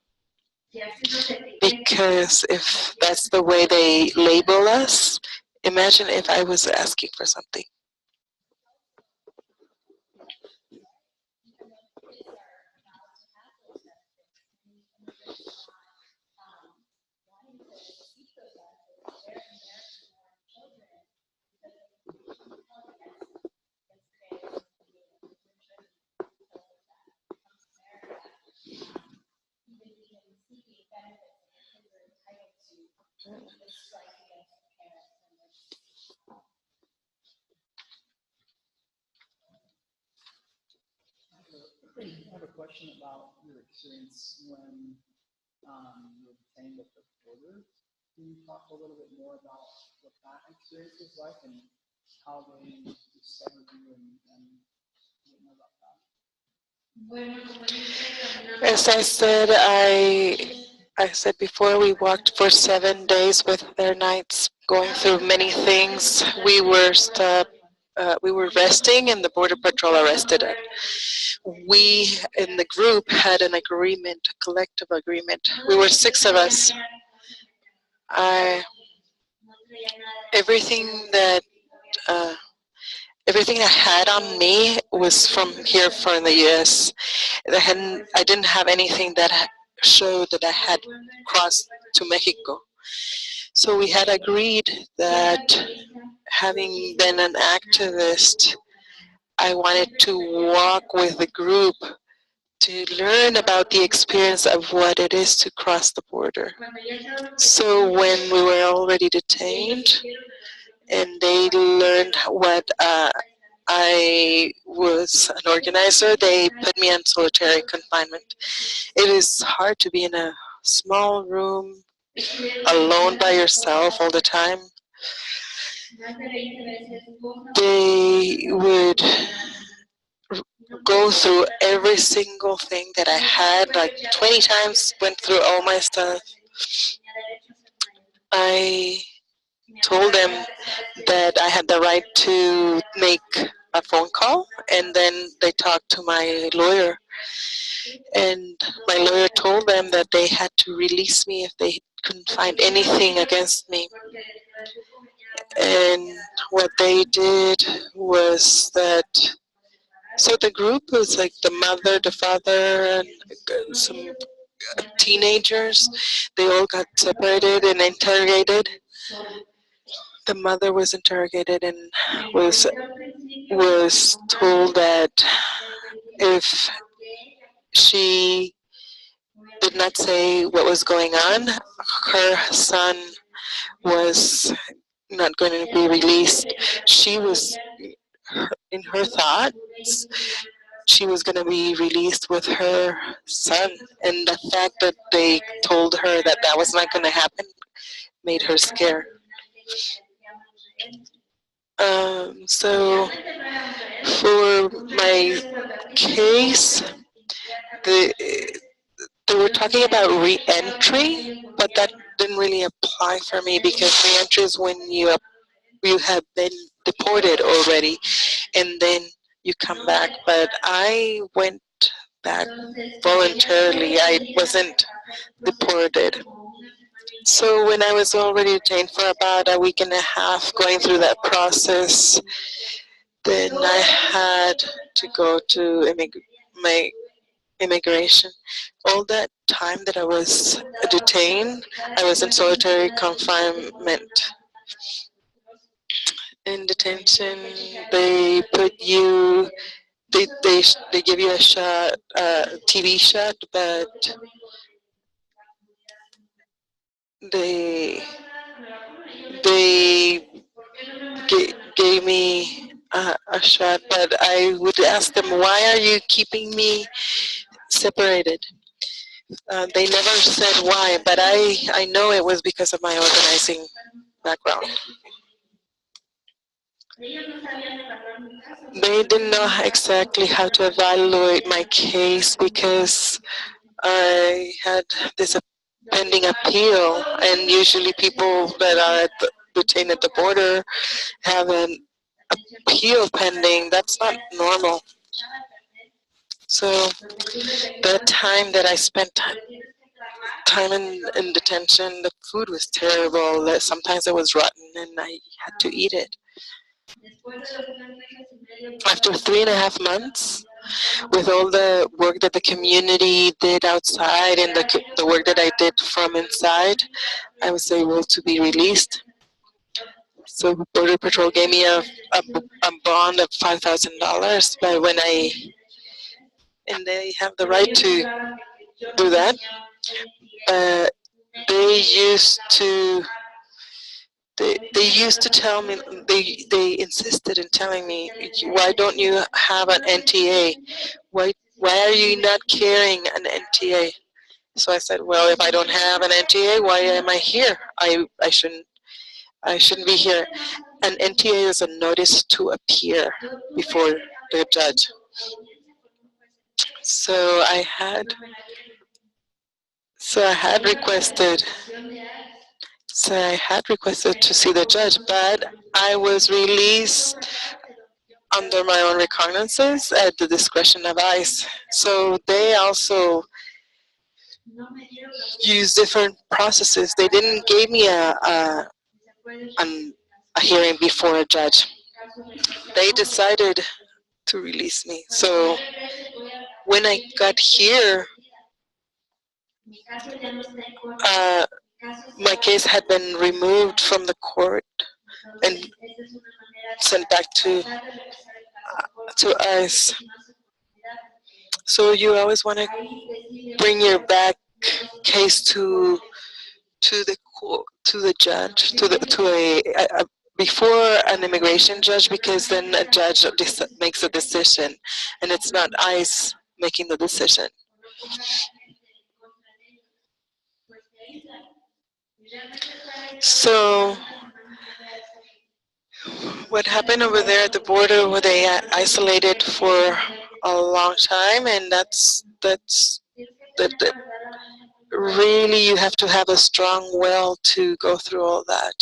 Because if that's the way they label us, imagine if I was asking for something. I have a question about your experience when you were detained at the border. Can you talk a little bit more about what that experience was like and how they discovered you and what more about that? As I said before, we walked for 7 days with their nights, going through many things. We were stopped. We were resting, and the border patrol arrested us. We, in the group, had an agreement, a collective agreement. We were 6 of us. Everything that everything I had on me was from here, from the U.S. I didn't have anything that showed that I had crossed to Mexico. So we had agreed that, having been an activist, I wanted to walk with the group to learn about the experience of what it is to cross the border. So when we were already detained and they learned what I was an organizer, they put me on solitary confinement. It is hard to be in a small room alone by yourself all the time. They would go through every single thing that I had, like 20 times, went through all my stuff. I told them that I had the right to make a phone call, and then they talked to my lawyer. And my lawyer told them that they had to release me if they couldn't find anything against me. And what they did was that, so the group was like the mother, the father, and some teenagers. They all got separated and interrogated. The mother was interrogated and was told that if she did not say what was going on, her son was not going to be released. She was, in her thoughts, she was going to be released with her son. And the fact that they told her that that was not going to happen made her scared. So for my case, they were talking about re-entry, but that didn't really apply for me because re-entry is when you have been deported already and then you come back. But I went back voluntarily. I wasn't deported. So when I was already detained for about a week and a half going through that process, then I had to go to my immigration. All that time that I was detained, I was in solitary confinement. In detention, they put you, they give you a shot, TV shot, but they they gave me a shot, but I would ask them, why are you keeping me separated? They never said why, but I know it was because of my organizing background. They didn't know exactly how to evaluate my case because I had this pending appeal, and usually people that are detained at the border have an appeal pending. That's not normal. So the time that I spent time in detention, the food was terrible. Sometimes it was rotten, and I had to eat it. After 3.5 months, with all the work that the community did outside and the work that I did from inside, I was able to be released. So Border Patrol gave me a bond of $5,000, but and they have the right to do that, but they used to tell me, they insisted in telling me, why don't you have an NTA? Why are you not carrying an NTA? So I said, well, if I don't have an NTA, why am I here? I shouldn't be here. An NTA is a notice to appear before the judge. So I had requested to see the judge, but I was released under my own recognizances at the discretion of ICE. So they also use different processes. They didn't give me a hearing before a judge. They decided to release me. So when I got here, my case had been removed from the court and sent back to ICE. So you always want to bring your back case to the court, to the judge, to a before an immigration judge, because then a judge makes a decision, and it's not ICE making the decision. So what happened over there at the border, where they isolated for a long time, and that's really, you have to have a strong will to go through all that.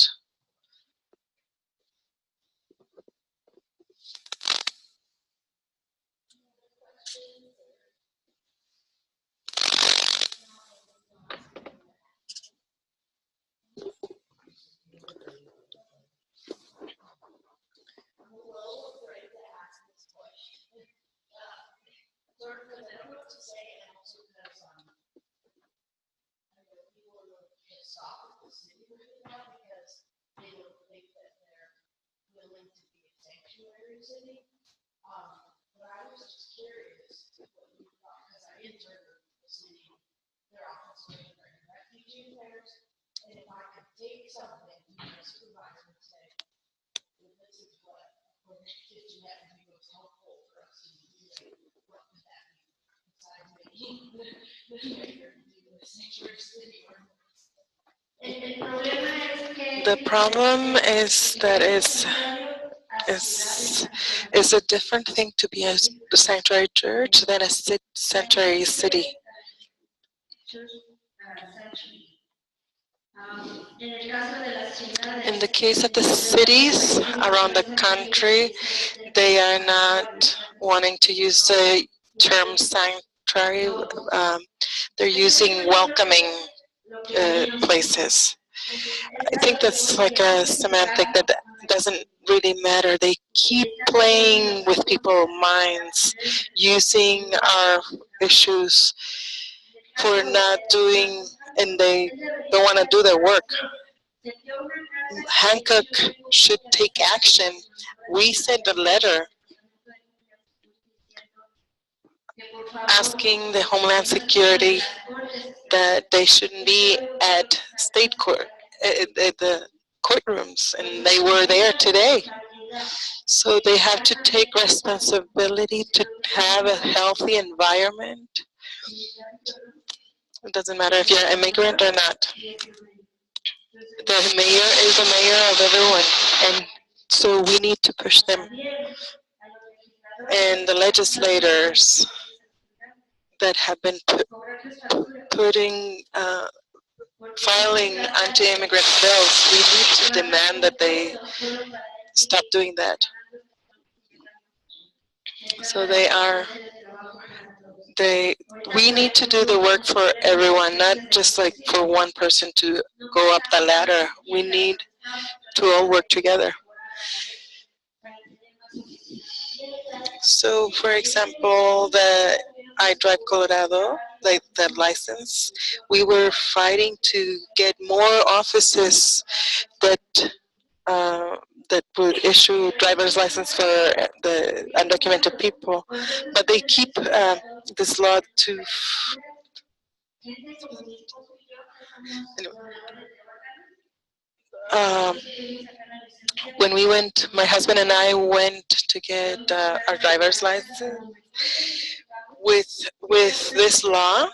The problem is that it's a different thing to be a sanctuary church than a sanctuary city. In the case of the cities around the country, they are not wanting to use the term sanctuary. They're using welcoming places. I think that's like a semantic that doesn't really matter. They keep playing with people's minds, using our issues for not doing, and they don't want to do their work. Hancock should take action. We sent a letter asking the Homeland Security that they shouldn't be at state court, at the courtrooms, and they were there today. So they have to take responsibility to have a healthy environment. It doesn't matter if you're an immigrant or not. The mayor is the mayor of everyone, and so we need to push them. And the legislators that have been filing anti-immigrant bills, we need to demand that they stop doing that. So we need to do the work for everyone, not just like for one person to go up the ladder. We need to all work together. So, for example, the I Drive Colorado, like that license, we were fighting to get more offices that that would issue driver's license for the undocumented people, but they keep this law to. When we went, my husband and I went to get our driver's license. With this law,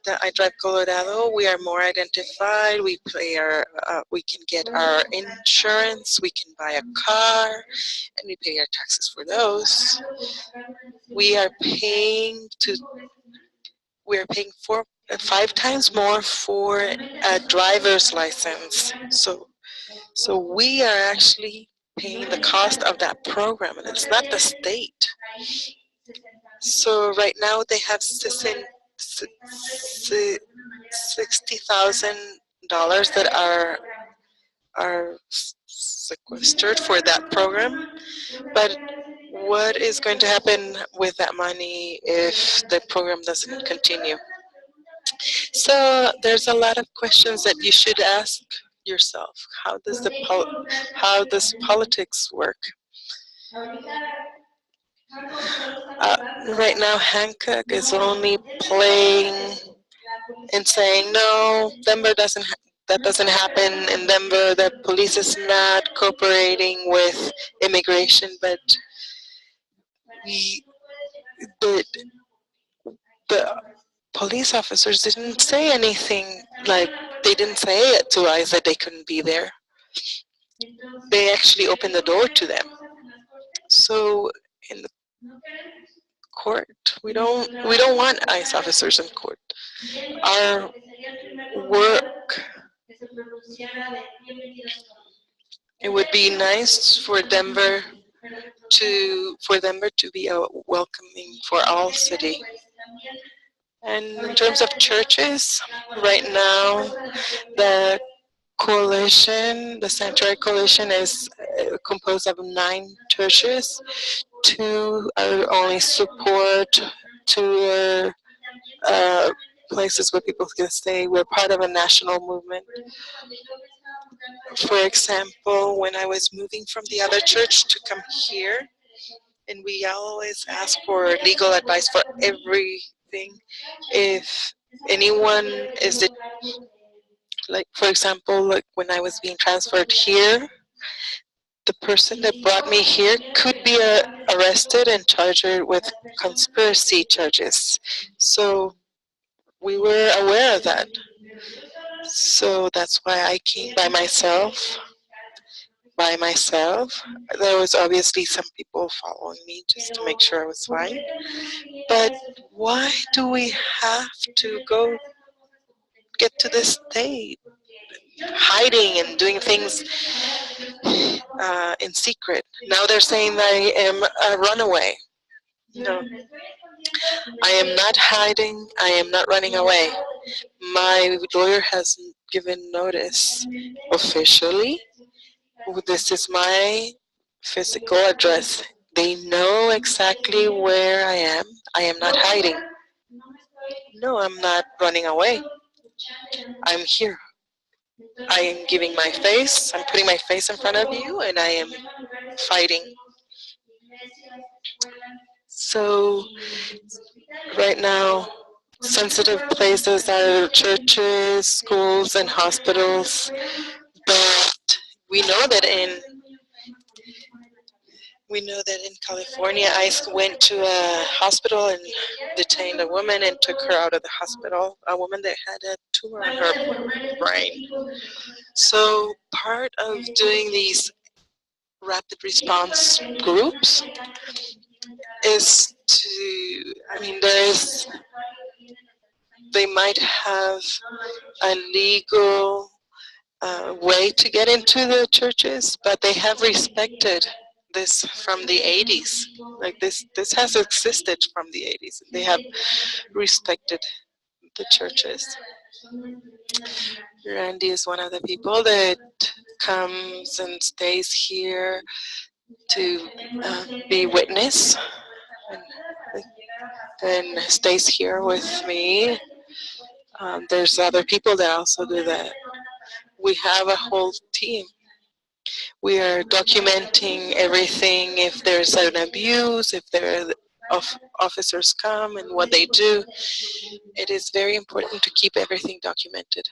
that I Drive Colorado, we are more identified. We can get our insurance. We can buy a car, and we pay our taxes for those. We are paying 5 times more for a driver's license. So we are actually paying the cost of that program, and it's not the state. So right now they have $60,000 that are sequestered for that program. But what is going to happen with that money if the program doesn't continue? So there's a lot of questions that you should ask yourself. How does politics work? Right now, Hancock is only playing and saying, no, Denver that doesn't happen in Denver. The police is not cooperating with immigration, but the police officers didn't say anything. Like, they didn't say it to us that they couldn't be there. They actually opened the door to them. So in the court, we don't want ICE officers in court. Our work, it would be nice for Denver to be a welcoming for all city. And in terms of churches, right now the coalition, the Sanctuary Coalition, is composed of 9 churches. 2 are only support, 2 are places where people can stay. We're part of a national movement. For example, when I was moving from the other church to come here, and we always ask for legal advice for everything. If anyone is like, for example, like when I was being transferred here, the person that brought me here could be arrested and charged with conspiracy charges. So we were aware of that. So that's why I came by myself. by myself. There was obviously some people following me just to make sure I was fine. But why do we have to get to this state, hiding and doing things in secret? Now they're saying that I am a runaway. No, I am not hiding. I am not running away. My lawyer has given notice officially. This is my physical address. They know exactly where I am. I am not hiding. No, I'm not running away. I'm here. I am giving my face. I'm putting my face in front of you, and I am fighting. So right now, sensitive places are churches, schools, and hospitals. But we know that in California, ICE went to a hospital and detained a woman and took her out of the hospital. A woman that had a tumor in her brain. So part of doing these rapid response groups is to, they might have a legal way to get into the churches, but they have respected this from the 80s. Like this has existed from the 80s. They have respected the churches. Randy is one of the people that comes and stays here to be witness and stays here with me. There's other people that also do that. We have a whole team. We are documenting everything. If there's an abuse, if officers come and what they do, it is very important to keep everything documented.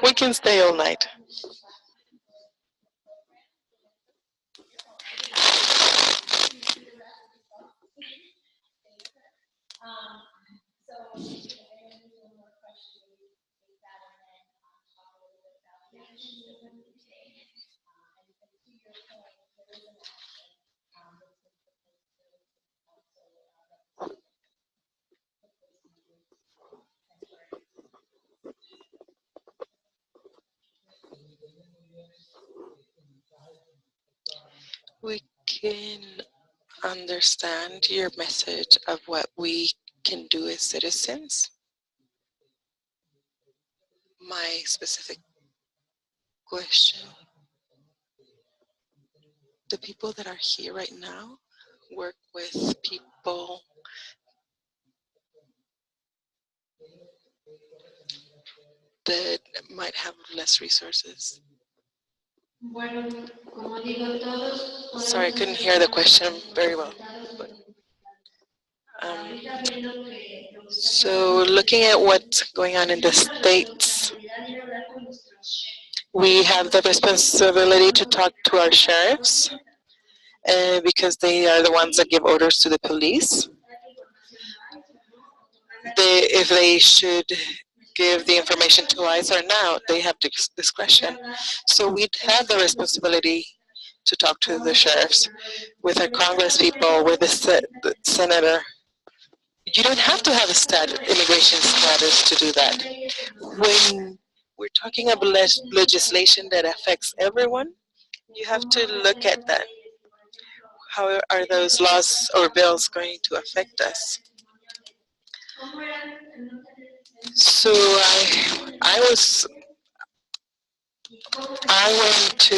We can stay all night. We can understand your message of what we can do as citizens. My specific question, the people that are here right now work with people that might have less resources. Sorry, I couldn't hear the question very well. But, so looking at what's going on in the States, we have the responsibility to talk to our sheriffs because they are the ones that give orders to the police. If they should give the information to ICE or not, they have discretion. So we have the responsibility to talk to the sheriffs, with our Congress people, with the senator. You don't have to have a immigration status to do that. When we're talking about legislation that affects everyone, you have to look at that. How are those laws or bills going to affect us? So I went to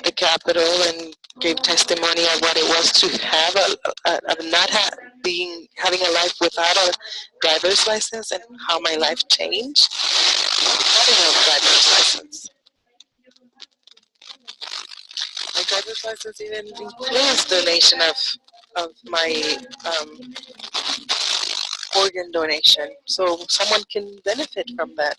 the Capitol and gave testimony of what it was to have having a life without a driver's license and how my life changed having a driver's license. My driver's license even includes donation of my organ donation, so someone can benefit from that.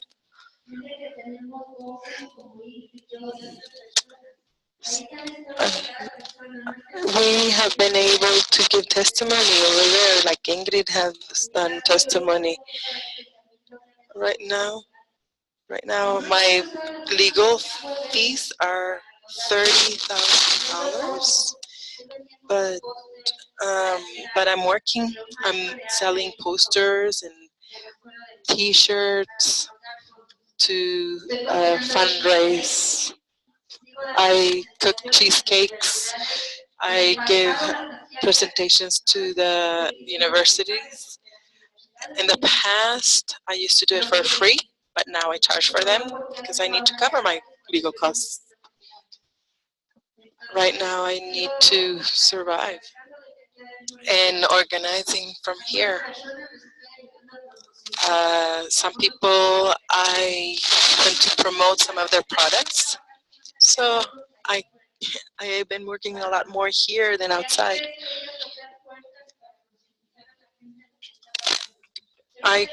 We have been able to give testimony over there, like Ingrid has done testimony. Right now, my legal fees are $30,000, but I'm working. I'm selling posters and T-shirts to fundraise. I cook cheesecakes. I give presentations to the universities. In the past, I used to do it for free, but now I charge for them because I need to cover my legal costs. Right now, I need to survive. And organizing from here. Some people, I want to promote some of their products. So I have been working a lot more here than outside. I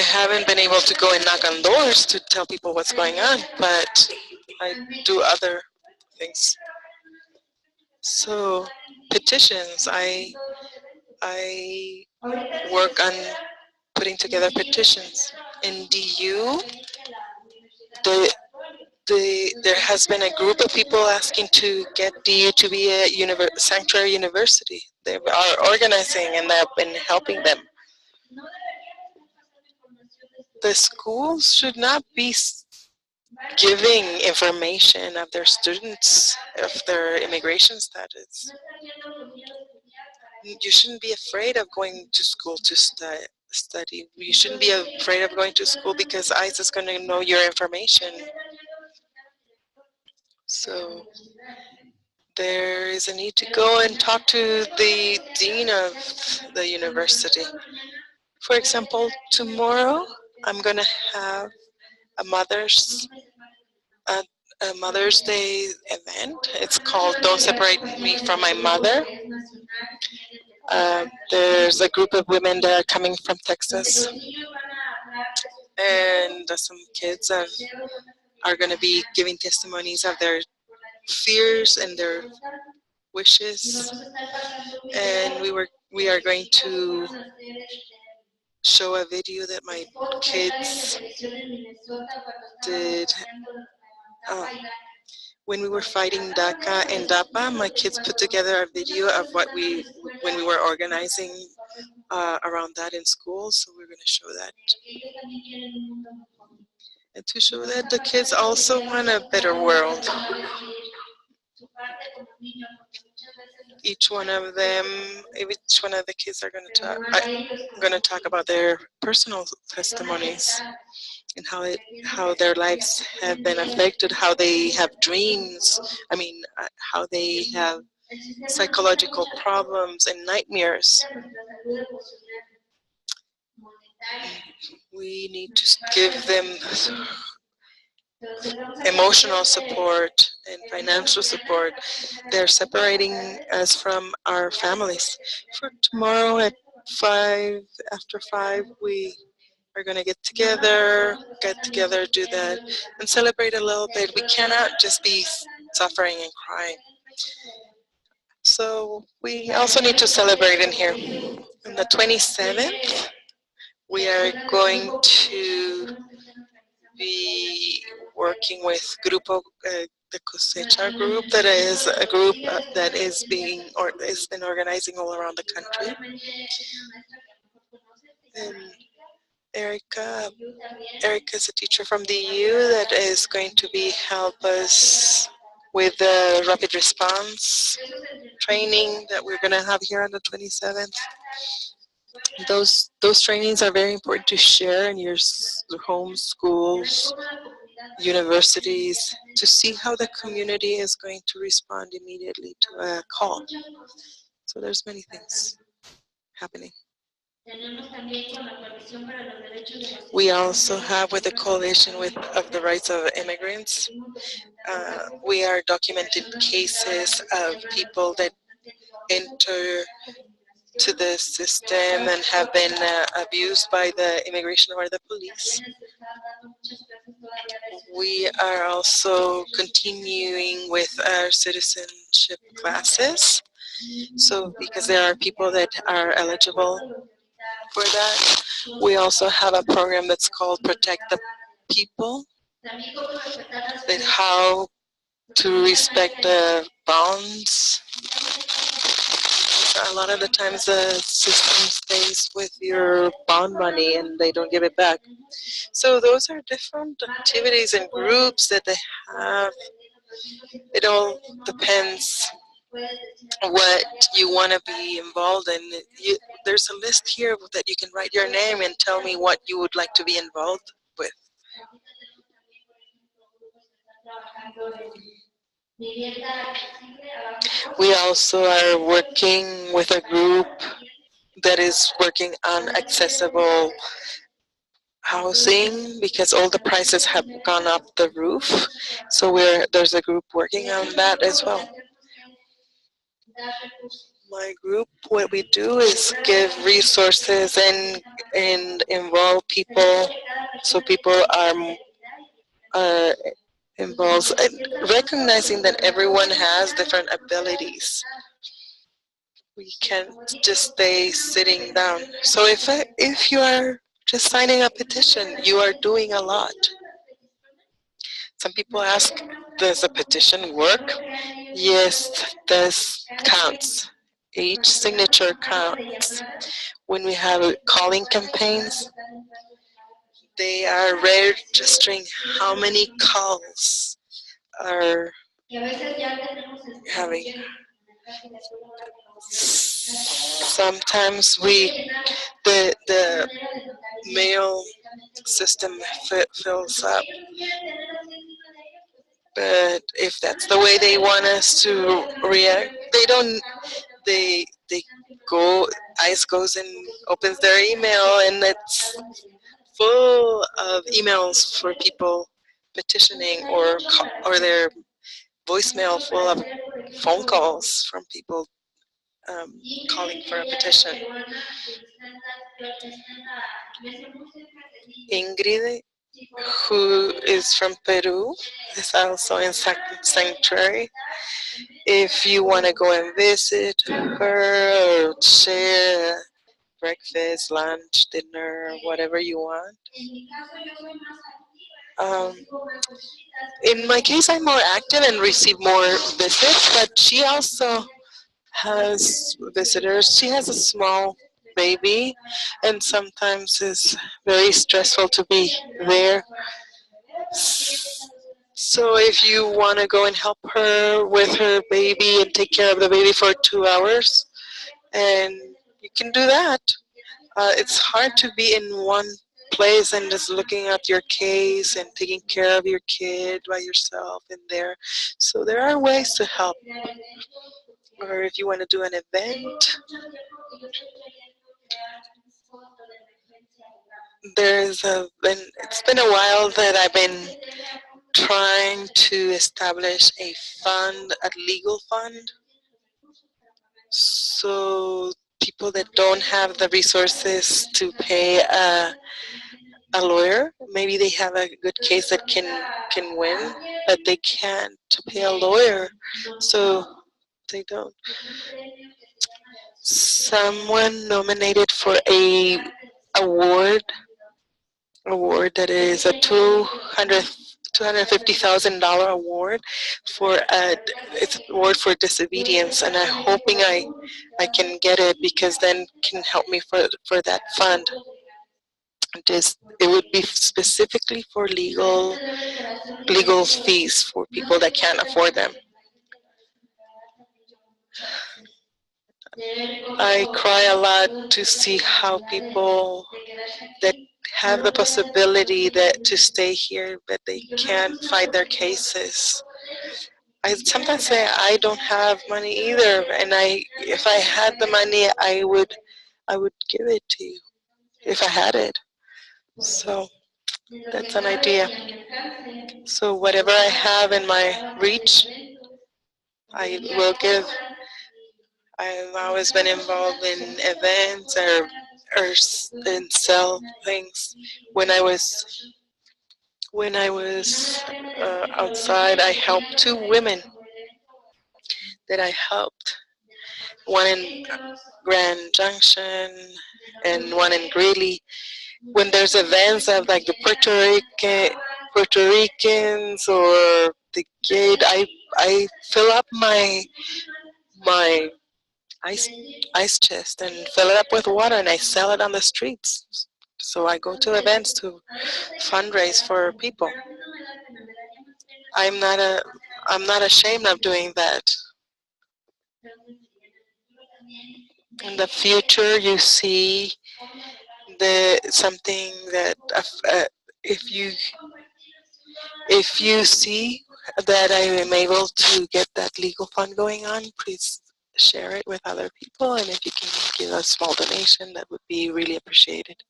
haven't been able to go and knock on doors to tell people what's going on, but I do other things. So petitions, I work on putting together petitions. In DU, there has been a group of people asking to get DU to be a sanctuary university. They are organizing and I've been helping them. The schools should not be giving information of their students, of their immigration status. You shouldn't be afraid of going to school to study. You shouldn't be afraid of going to school because ICE is going to know your information. So there is a need to go and talk to the dean of the university. For example, tomorrow I'm going to have a Mother's Day event. It's called Don't Separate Me from My Mother. There's a group of women that are coming from Texas. And some kids are going to be giving testimonies of their fears and their wishes. And we are going to show a video that my kids did. When we were fighting DACA and DAPA, my kids put together a video of when we were organizing around that in school, so we're going to show that. And to show that the kids also want a better world. Each one of the kids are going to talk about their personal testimonies and how their lives have been affected, how they have dreams, how they have psychological problems and nightmares. We need to give them emotional support and financial support. They're separating us from our families. For tomorrow at 5, after 5, we are going to get together, do that, and celebrate a little bit. We cannot just be suffering and crying. So we also need to celebrate in here. On the 27th, we are going to be working with Grupo, the Cosecha group, that is a group that has been organizing all around the country. And Erica is a teacher from the EU that is going to help us with the rapid response training that we're going to have here on the 27th. Those trainings are very important to share in your home, schools, universities, to see how the community is going to respond immediately to a call. So there's many things happening. We also have with the Coalition of the Rights of Immigrants, we are documenting cases of people that enter to the system and have been abused by the immigration or the police. We are also continuing with our citizenship classes. So because there are people that are eligible for that, we also have a program that's called Protect the People, that how to respect the bonds. A lot of the times the system stays with your bond money and they don't give it back. So those are different activities and groups that they have. It all depends what you want to be involved in. There's a list here that you can write your name and tell me what you would like to be involved with. We also are working with a group that is working on accessible housing because all the prices have gone up the roof. So there's a group working on that as well. My group, what we do is give resources and involve people, so people are involved, recognizing that everyone has different abilities. We can't just stay sitting down. So if you are just signing a petition, you are doing a lot. Some people ask, does a petition work? Yes, this counts. Each signature counts. When we have calling campaigns, they are registering how many calls are having. Sometimes the mail system fills up, but if that's the way they want us to react, they go, ICE goes and opens their email and it's full of emails for people petitioning, or their voicemail full of phone calls from people calling for a petition. Ingrid, who is from Peru, is also in sanctuary. If you want to go and visit her or share breakfast, lunch, dinner, whatever you want. Um, in my case, I'm more active and receive more visits, but she also has visitors. She has a small baby, and sometimes it's very stressful to be there. So if you want to go and help her with her baby and take care of the baby for 2 hours, and you can do that. It's hard to be in one place and just looking at your case and taking care of your kid by yourself in there. So there are ways to help. Or if you want to do an event, it's been a while that I've been trying to establish a fund, a legal fund, so people that don't have the resources to pay a lawyer, maybe they have a good case that can win, but they can't pay a lawyer, so they don't. Someone nominated for a award that is a $250,000 award for it's an award for disobedience, and I'm hoping I can get it, because then can help me for that fund. It would be specifically for legal fees for people that can't afford them. I cry a lot to see how people that have the possibility that to stay here, but they can't fight their cases. I sometimes say I don't have money either, and if I had the money, I would give it to you if I had it. So that's an idea. So whatever I have in my reach, I will give. I've always been involved in events or and sell things. When I was When I was outside, I helped two women that I helped. One in Grand Junction and one in Greeley. When there's events of like the Puerto Ricans or the gate, I fill up my ice chest and fill it up with water and I sell it on the streets. So I go to events to fundraise for people. I'm not a I'm not ashamed of doing that. In the future, you see the something that if you see that I am able to get that legal fund going on, please share it with other people. And if you can give a small donation, that would be really appreciated.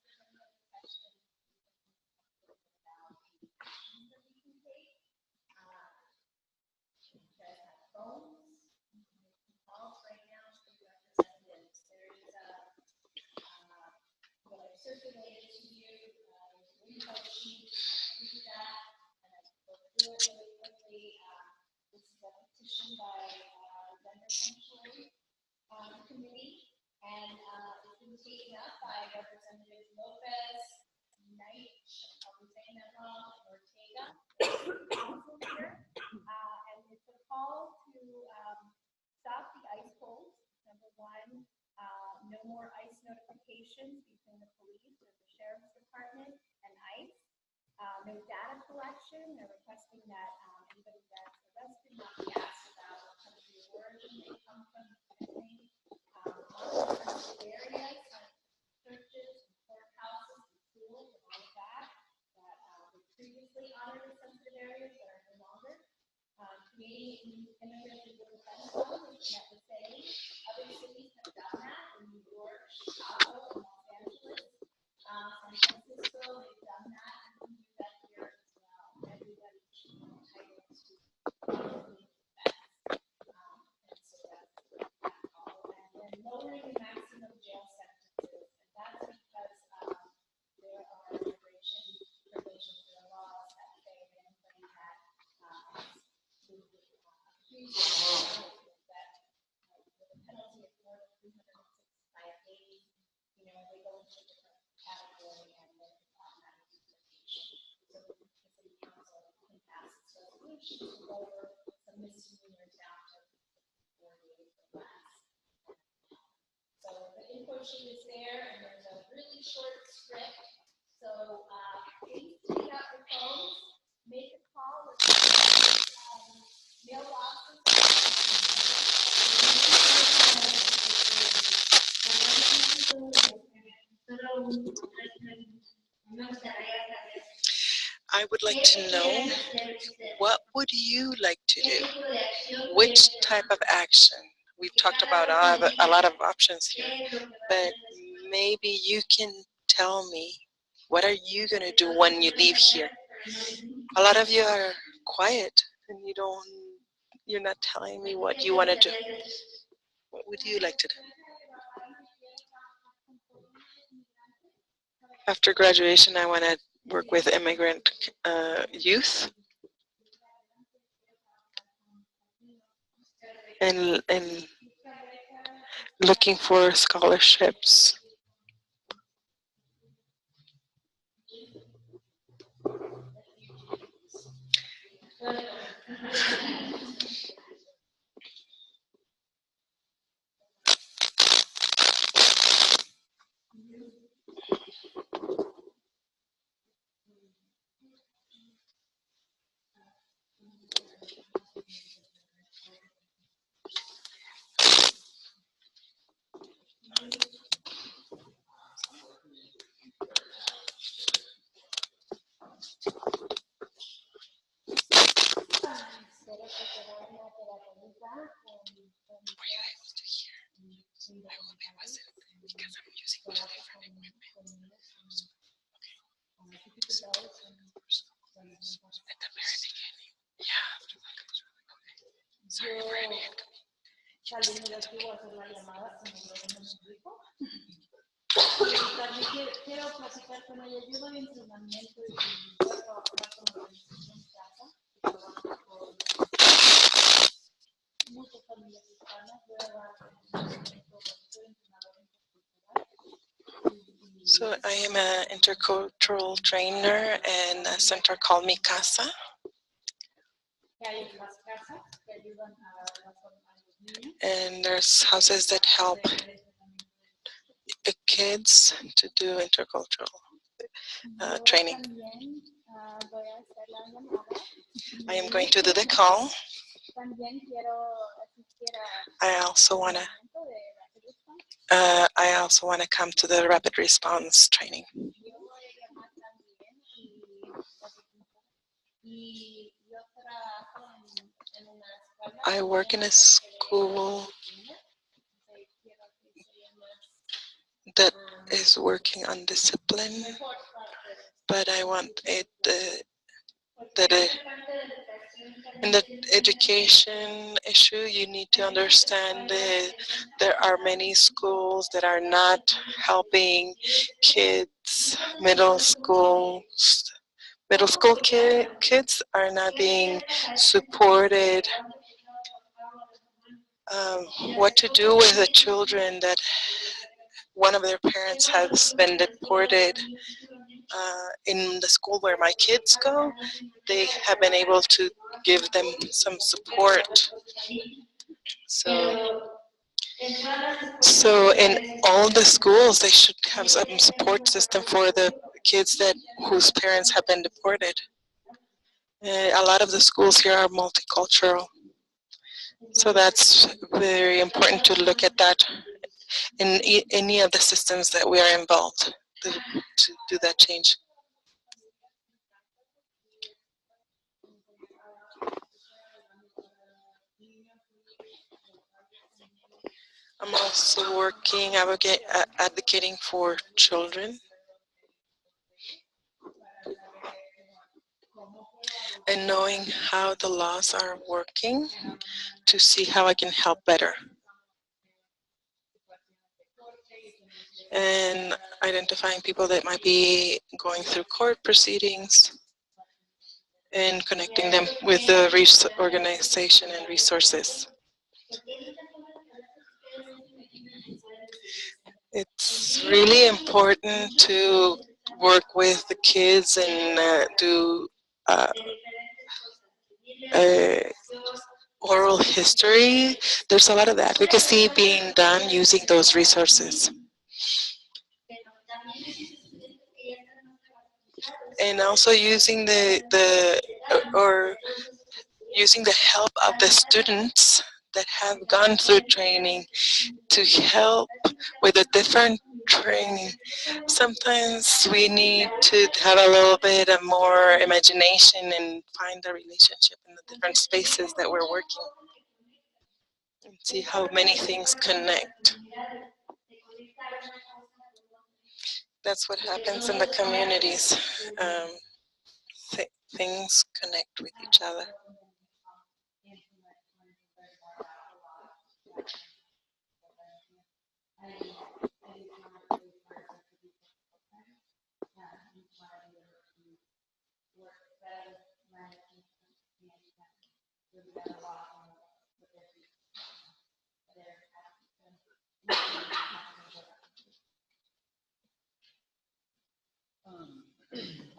I would like to know, what would you like to do? Which type of action? We've talked about a lot of options here, but maybe you can tell me, what are you going to do when you leave here? A lot of you are quiet and you're not telling me what you want to do. What would you like to do? After graduation, I want to work with immigrant youth and looking for scholarships. Because I'm using two different equipment. At the very beginning. Yeah. Sorry for any inconvenience. también quiero platicar con ella. Yo doy entrenamiento y voy a trabajar con la organización casa, que trabaja con muchas familias hispanas. Voy a dar entrenamiento, soy entrenadora intercultural. So I am an intercultural trainer in a center called Mi Casa. Que hay las casas que ayudan a los niños. And there's houses that help the kids to do intercultural training. También voy a hacer la llamada. I am going to do the call. También quiero asistir I also want to evento de Rapid Response. I also want to come to the rapid response training. Yo voy a llamar también y yo trabajo en una escuela. I work in a school that is working on discipline, but I want it in the education issue, you need to understand that there are many schools that are not helping kids. Middle school kids are not being supported. What to do with the children that one of their parents has been deported. In the school where my kids go, they have been able to give them some support. So in all the schools, they should have some support system for the kids whose parents have been deported. A lot of the schools here are multicultural. So that's very important to look at that in any of the systems that we are involved to do that change. I'm also working, advocating for children and knowing how the laws are working to see how I can help better. And identifying people that might be going through court proceedings and connecting them with the organization and resources. It's really important to work with the kids and do oral history. There's a lot of advocacy being done using those resources. And also using using the help of the students that have gone through training to help with a different training. Sometimes we need to have a little bit of more imagination and find the relationship in the different spaces that we're working and see how many things connect. That's what happens in the communities. Things connect with each other.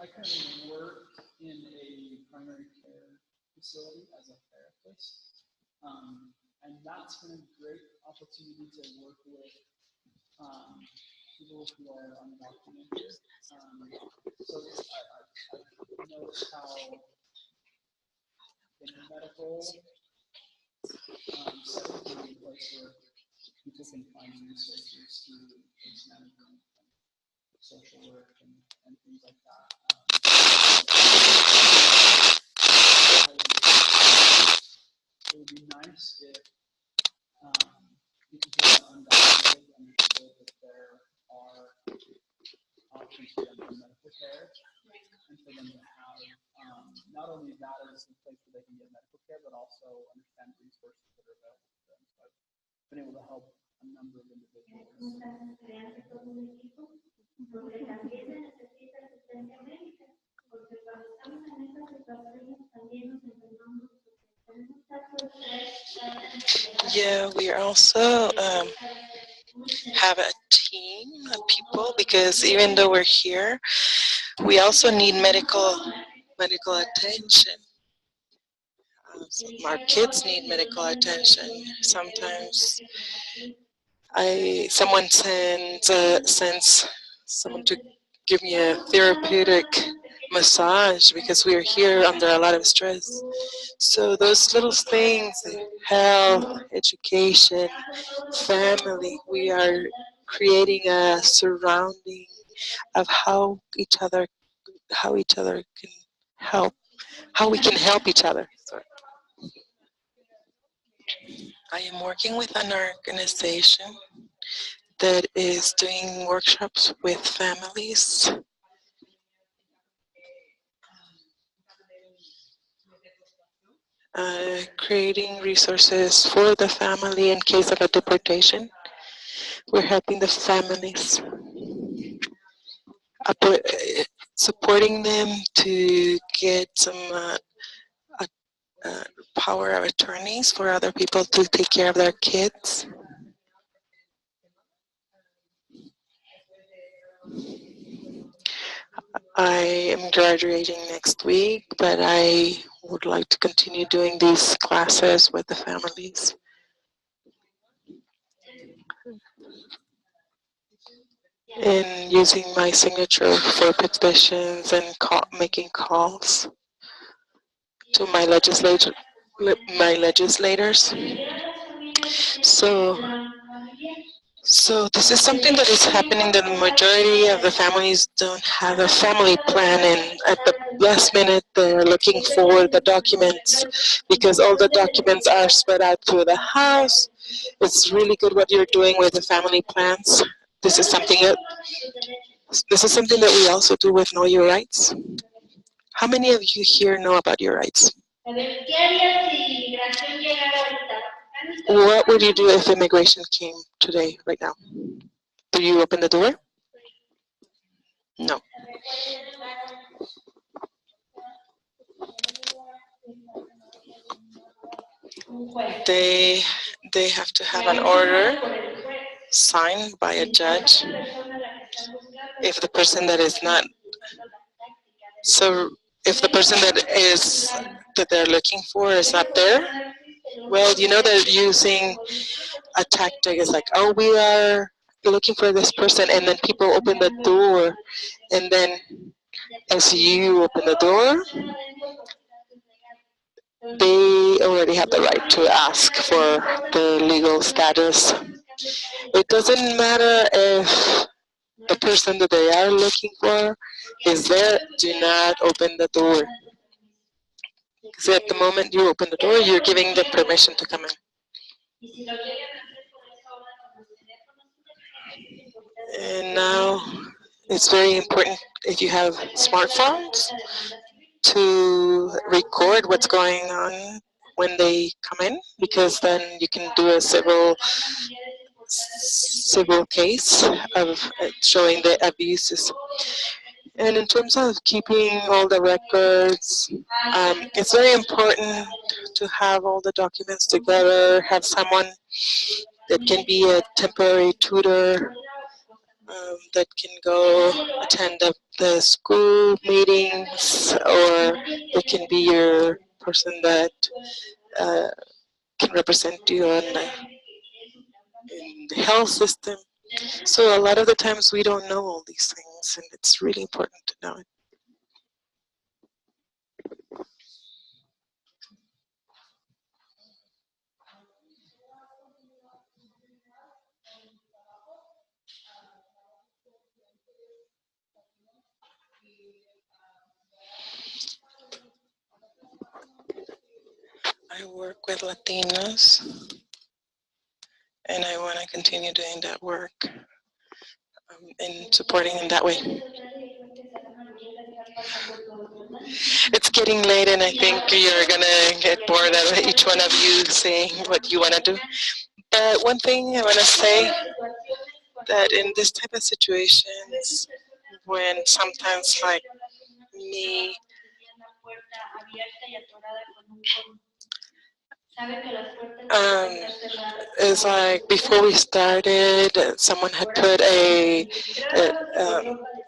I currently work in a primary care facility as a therapist, and that's been a great opportunity to work with people who are undocumented. So I've noticed how in the medical setting can be a place where people can find resources through case management and social work and things like that. It would be nice if people who are undocumented understood that there are options for them for medical care, and for them to have not only that as a place where they can get medical care, but also understand resources that are available to them. So I've been able to help a number of individuals. Yeah, we also have a team of people because even though we're here, we also need medical attention. So our kids need medical attention. Sometimes someone sends someone to give me a therapeutic massage because we are here under a lot of stress. So those little things, health, education, family, we are creating a surrounding of how each other can help, how we can help each other. Sorry. I am working with an organization that is doing workshops with families, creating resources for the family in case of a deportation. We're helping the families, supporting them to get some power of attorneys for other people to take care of their kids. I am graduating next week, but I would like to continue doing these classes with the families. And using my signature for petitions and making calls to my legislators. So this is something that is happening that the majority of the families don't have a family plan, and at the last minute they're looking for the documents because all the documents are spread out through the house. It's really good what you're doing with the family plans. This is something that we also do with Know Your Rights. How many of you here know about your rights? What would you do if immigration came today, right now? Do you open the door? No. They have to have an order signed by a judge. If the person that is not, so if the person that they're looking for is not there, well, you know, they're using a tactic. It's like, oh, we are looking for this person, and then people open the door, and then as you open the door, they already have the right to ask for the legal status. It doesn't matter if the person that they are looking for is there. Do not open the door. Because at the moment you open the door, you're giving them permission to come in. And now it's very important if you have smartphones to record what's going on when they come in, because then you can do a civil case of showing the abuses. And in terms of keeping all the records, it's very important to have all the documents together, have someone that can be a temporary tutor, that can go attend the school meetings, or it can be your person that can represent you in the health system. So a lot of the times we don't know all these things, and it's really important to know it. I work with Latinos, and I want to continue doing that work and supporting in that way. It's getting late, and I think you're going to get bored of each one of you saying what you want to do. But one thing I want to say, that in this type of situations, when sometimes like me, um, it's like before we started, someone had put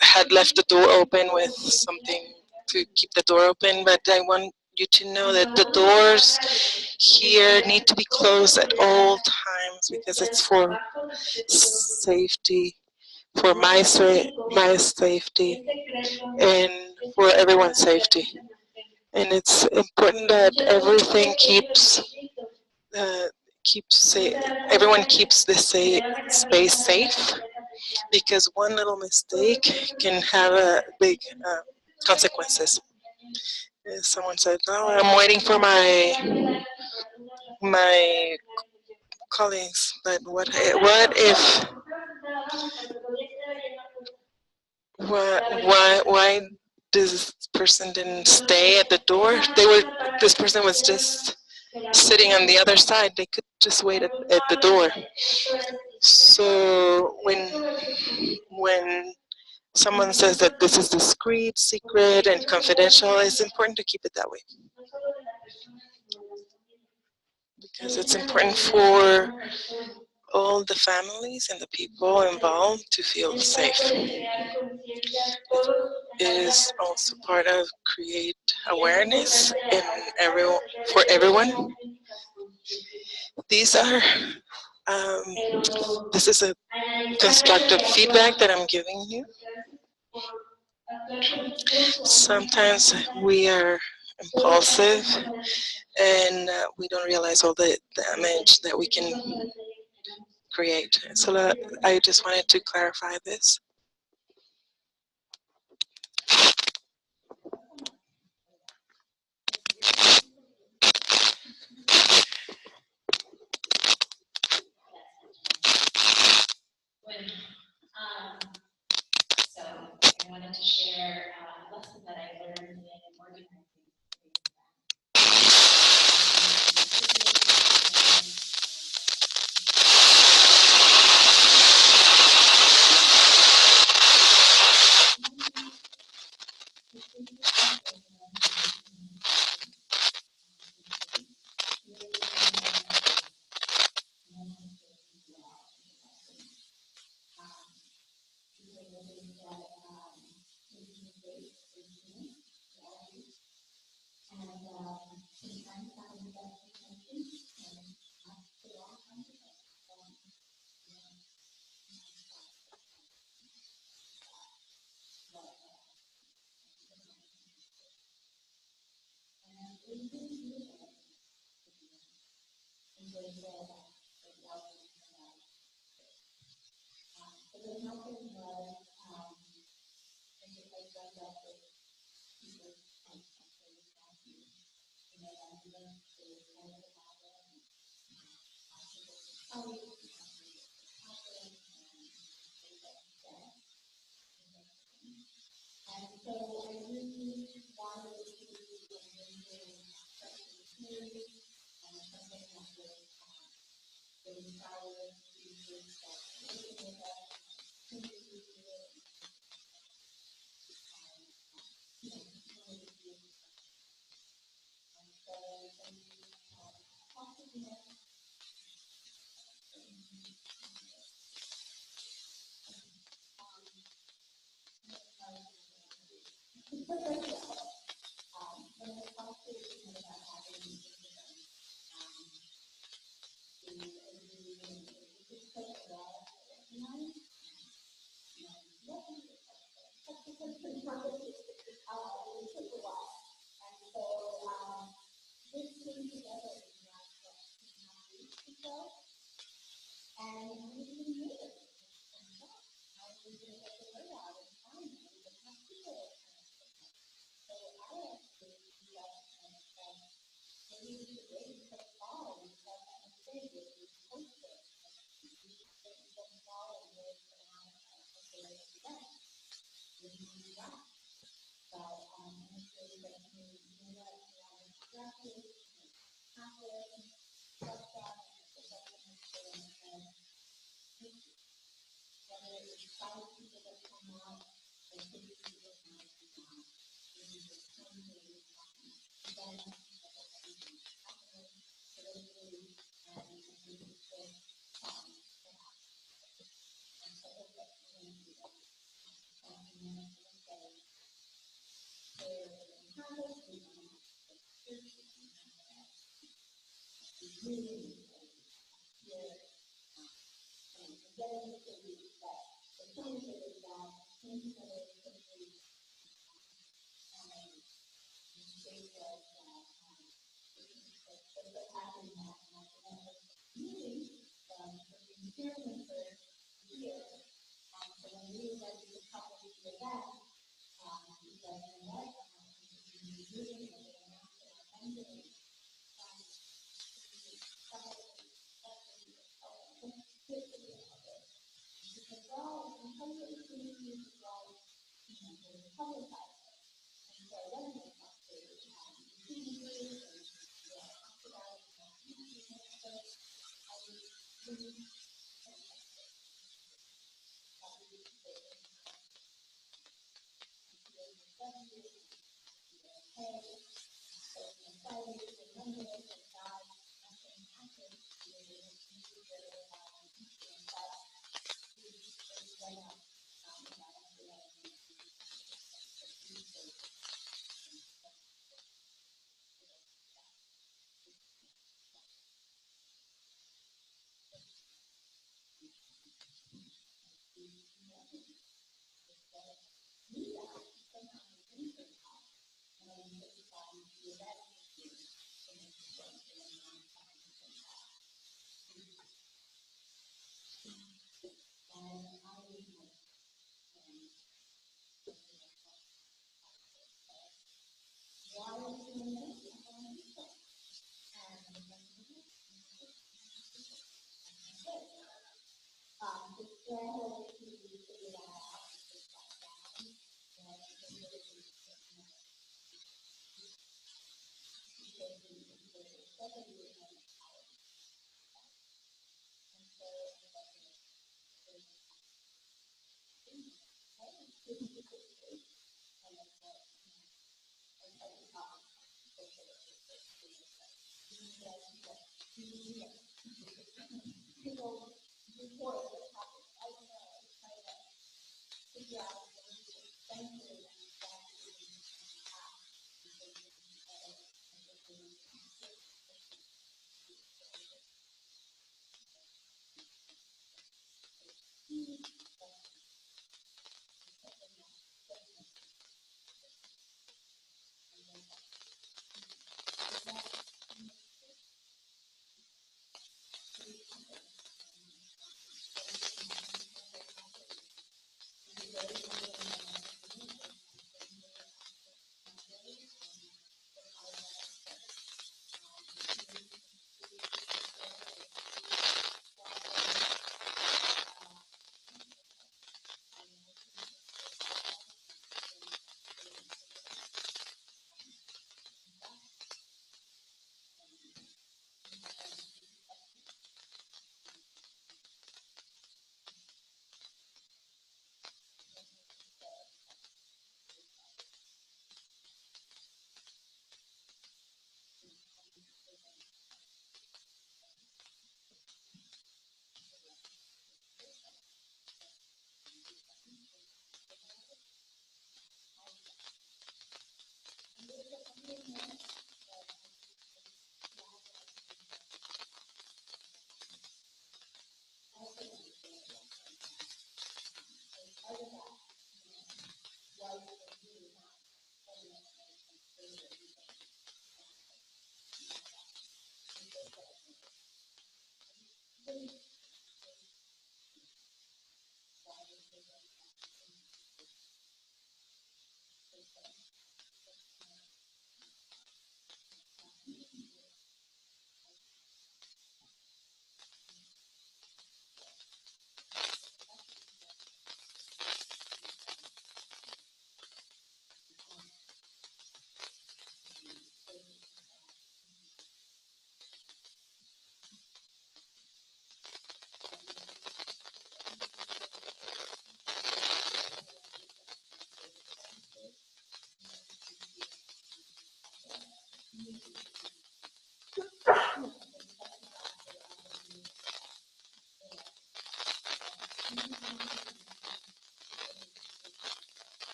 had left the door open with something to keep the door open, but I want you to know that the doors here need to be closed at all times because it's for safety, for my safety, and for everyone's safety. And it's important that everything uh, everyone keeps the space safe, because one little mistake can have a big consequences. Someone said, "Oh, I'm waiting for my colleagues," but what if why this person didn't stay at the door? This person was just sitting on the other side. They could just wait at the door. So when someone says that this is discreet, secret, and confidential, it's important to keep it that way, because it's important for all the families and the people involved to feel safe. It is also part of create awareness for everyone. These are this is a constructive feedback that I'm giving you. Sometimes we are impulsive and we don't realize all the damage that we can create. So I just wanted to clarify this. So I wanted to share a lesson that I learned in organizing.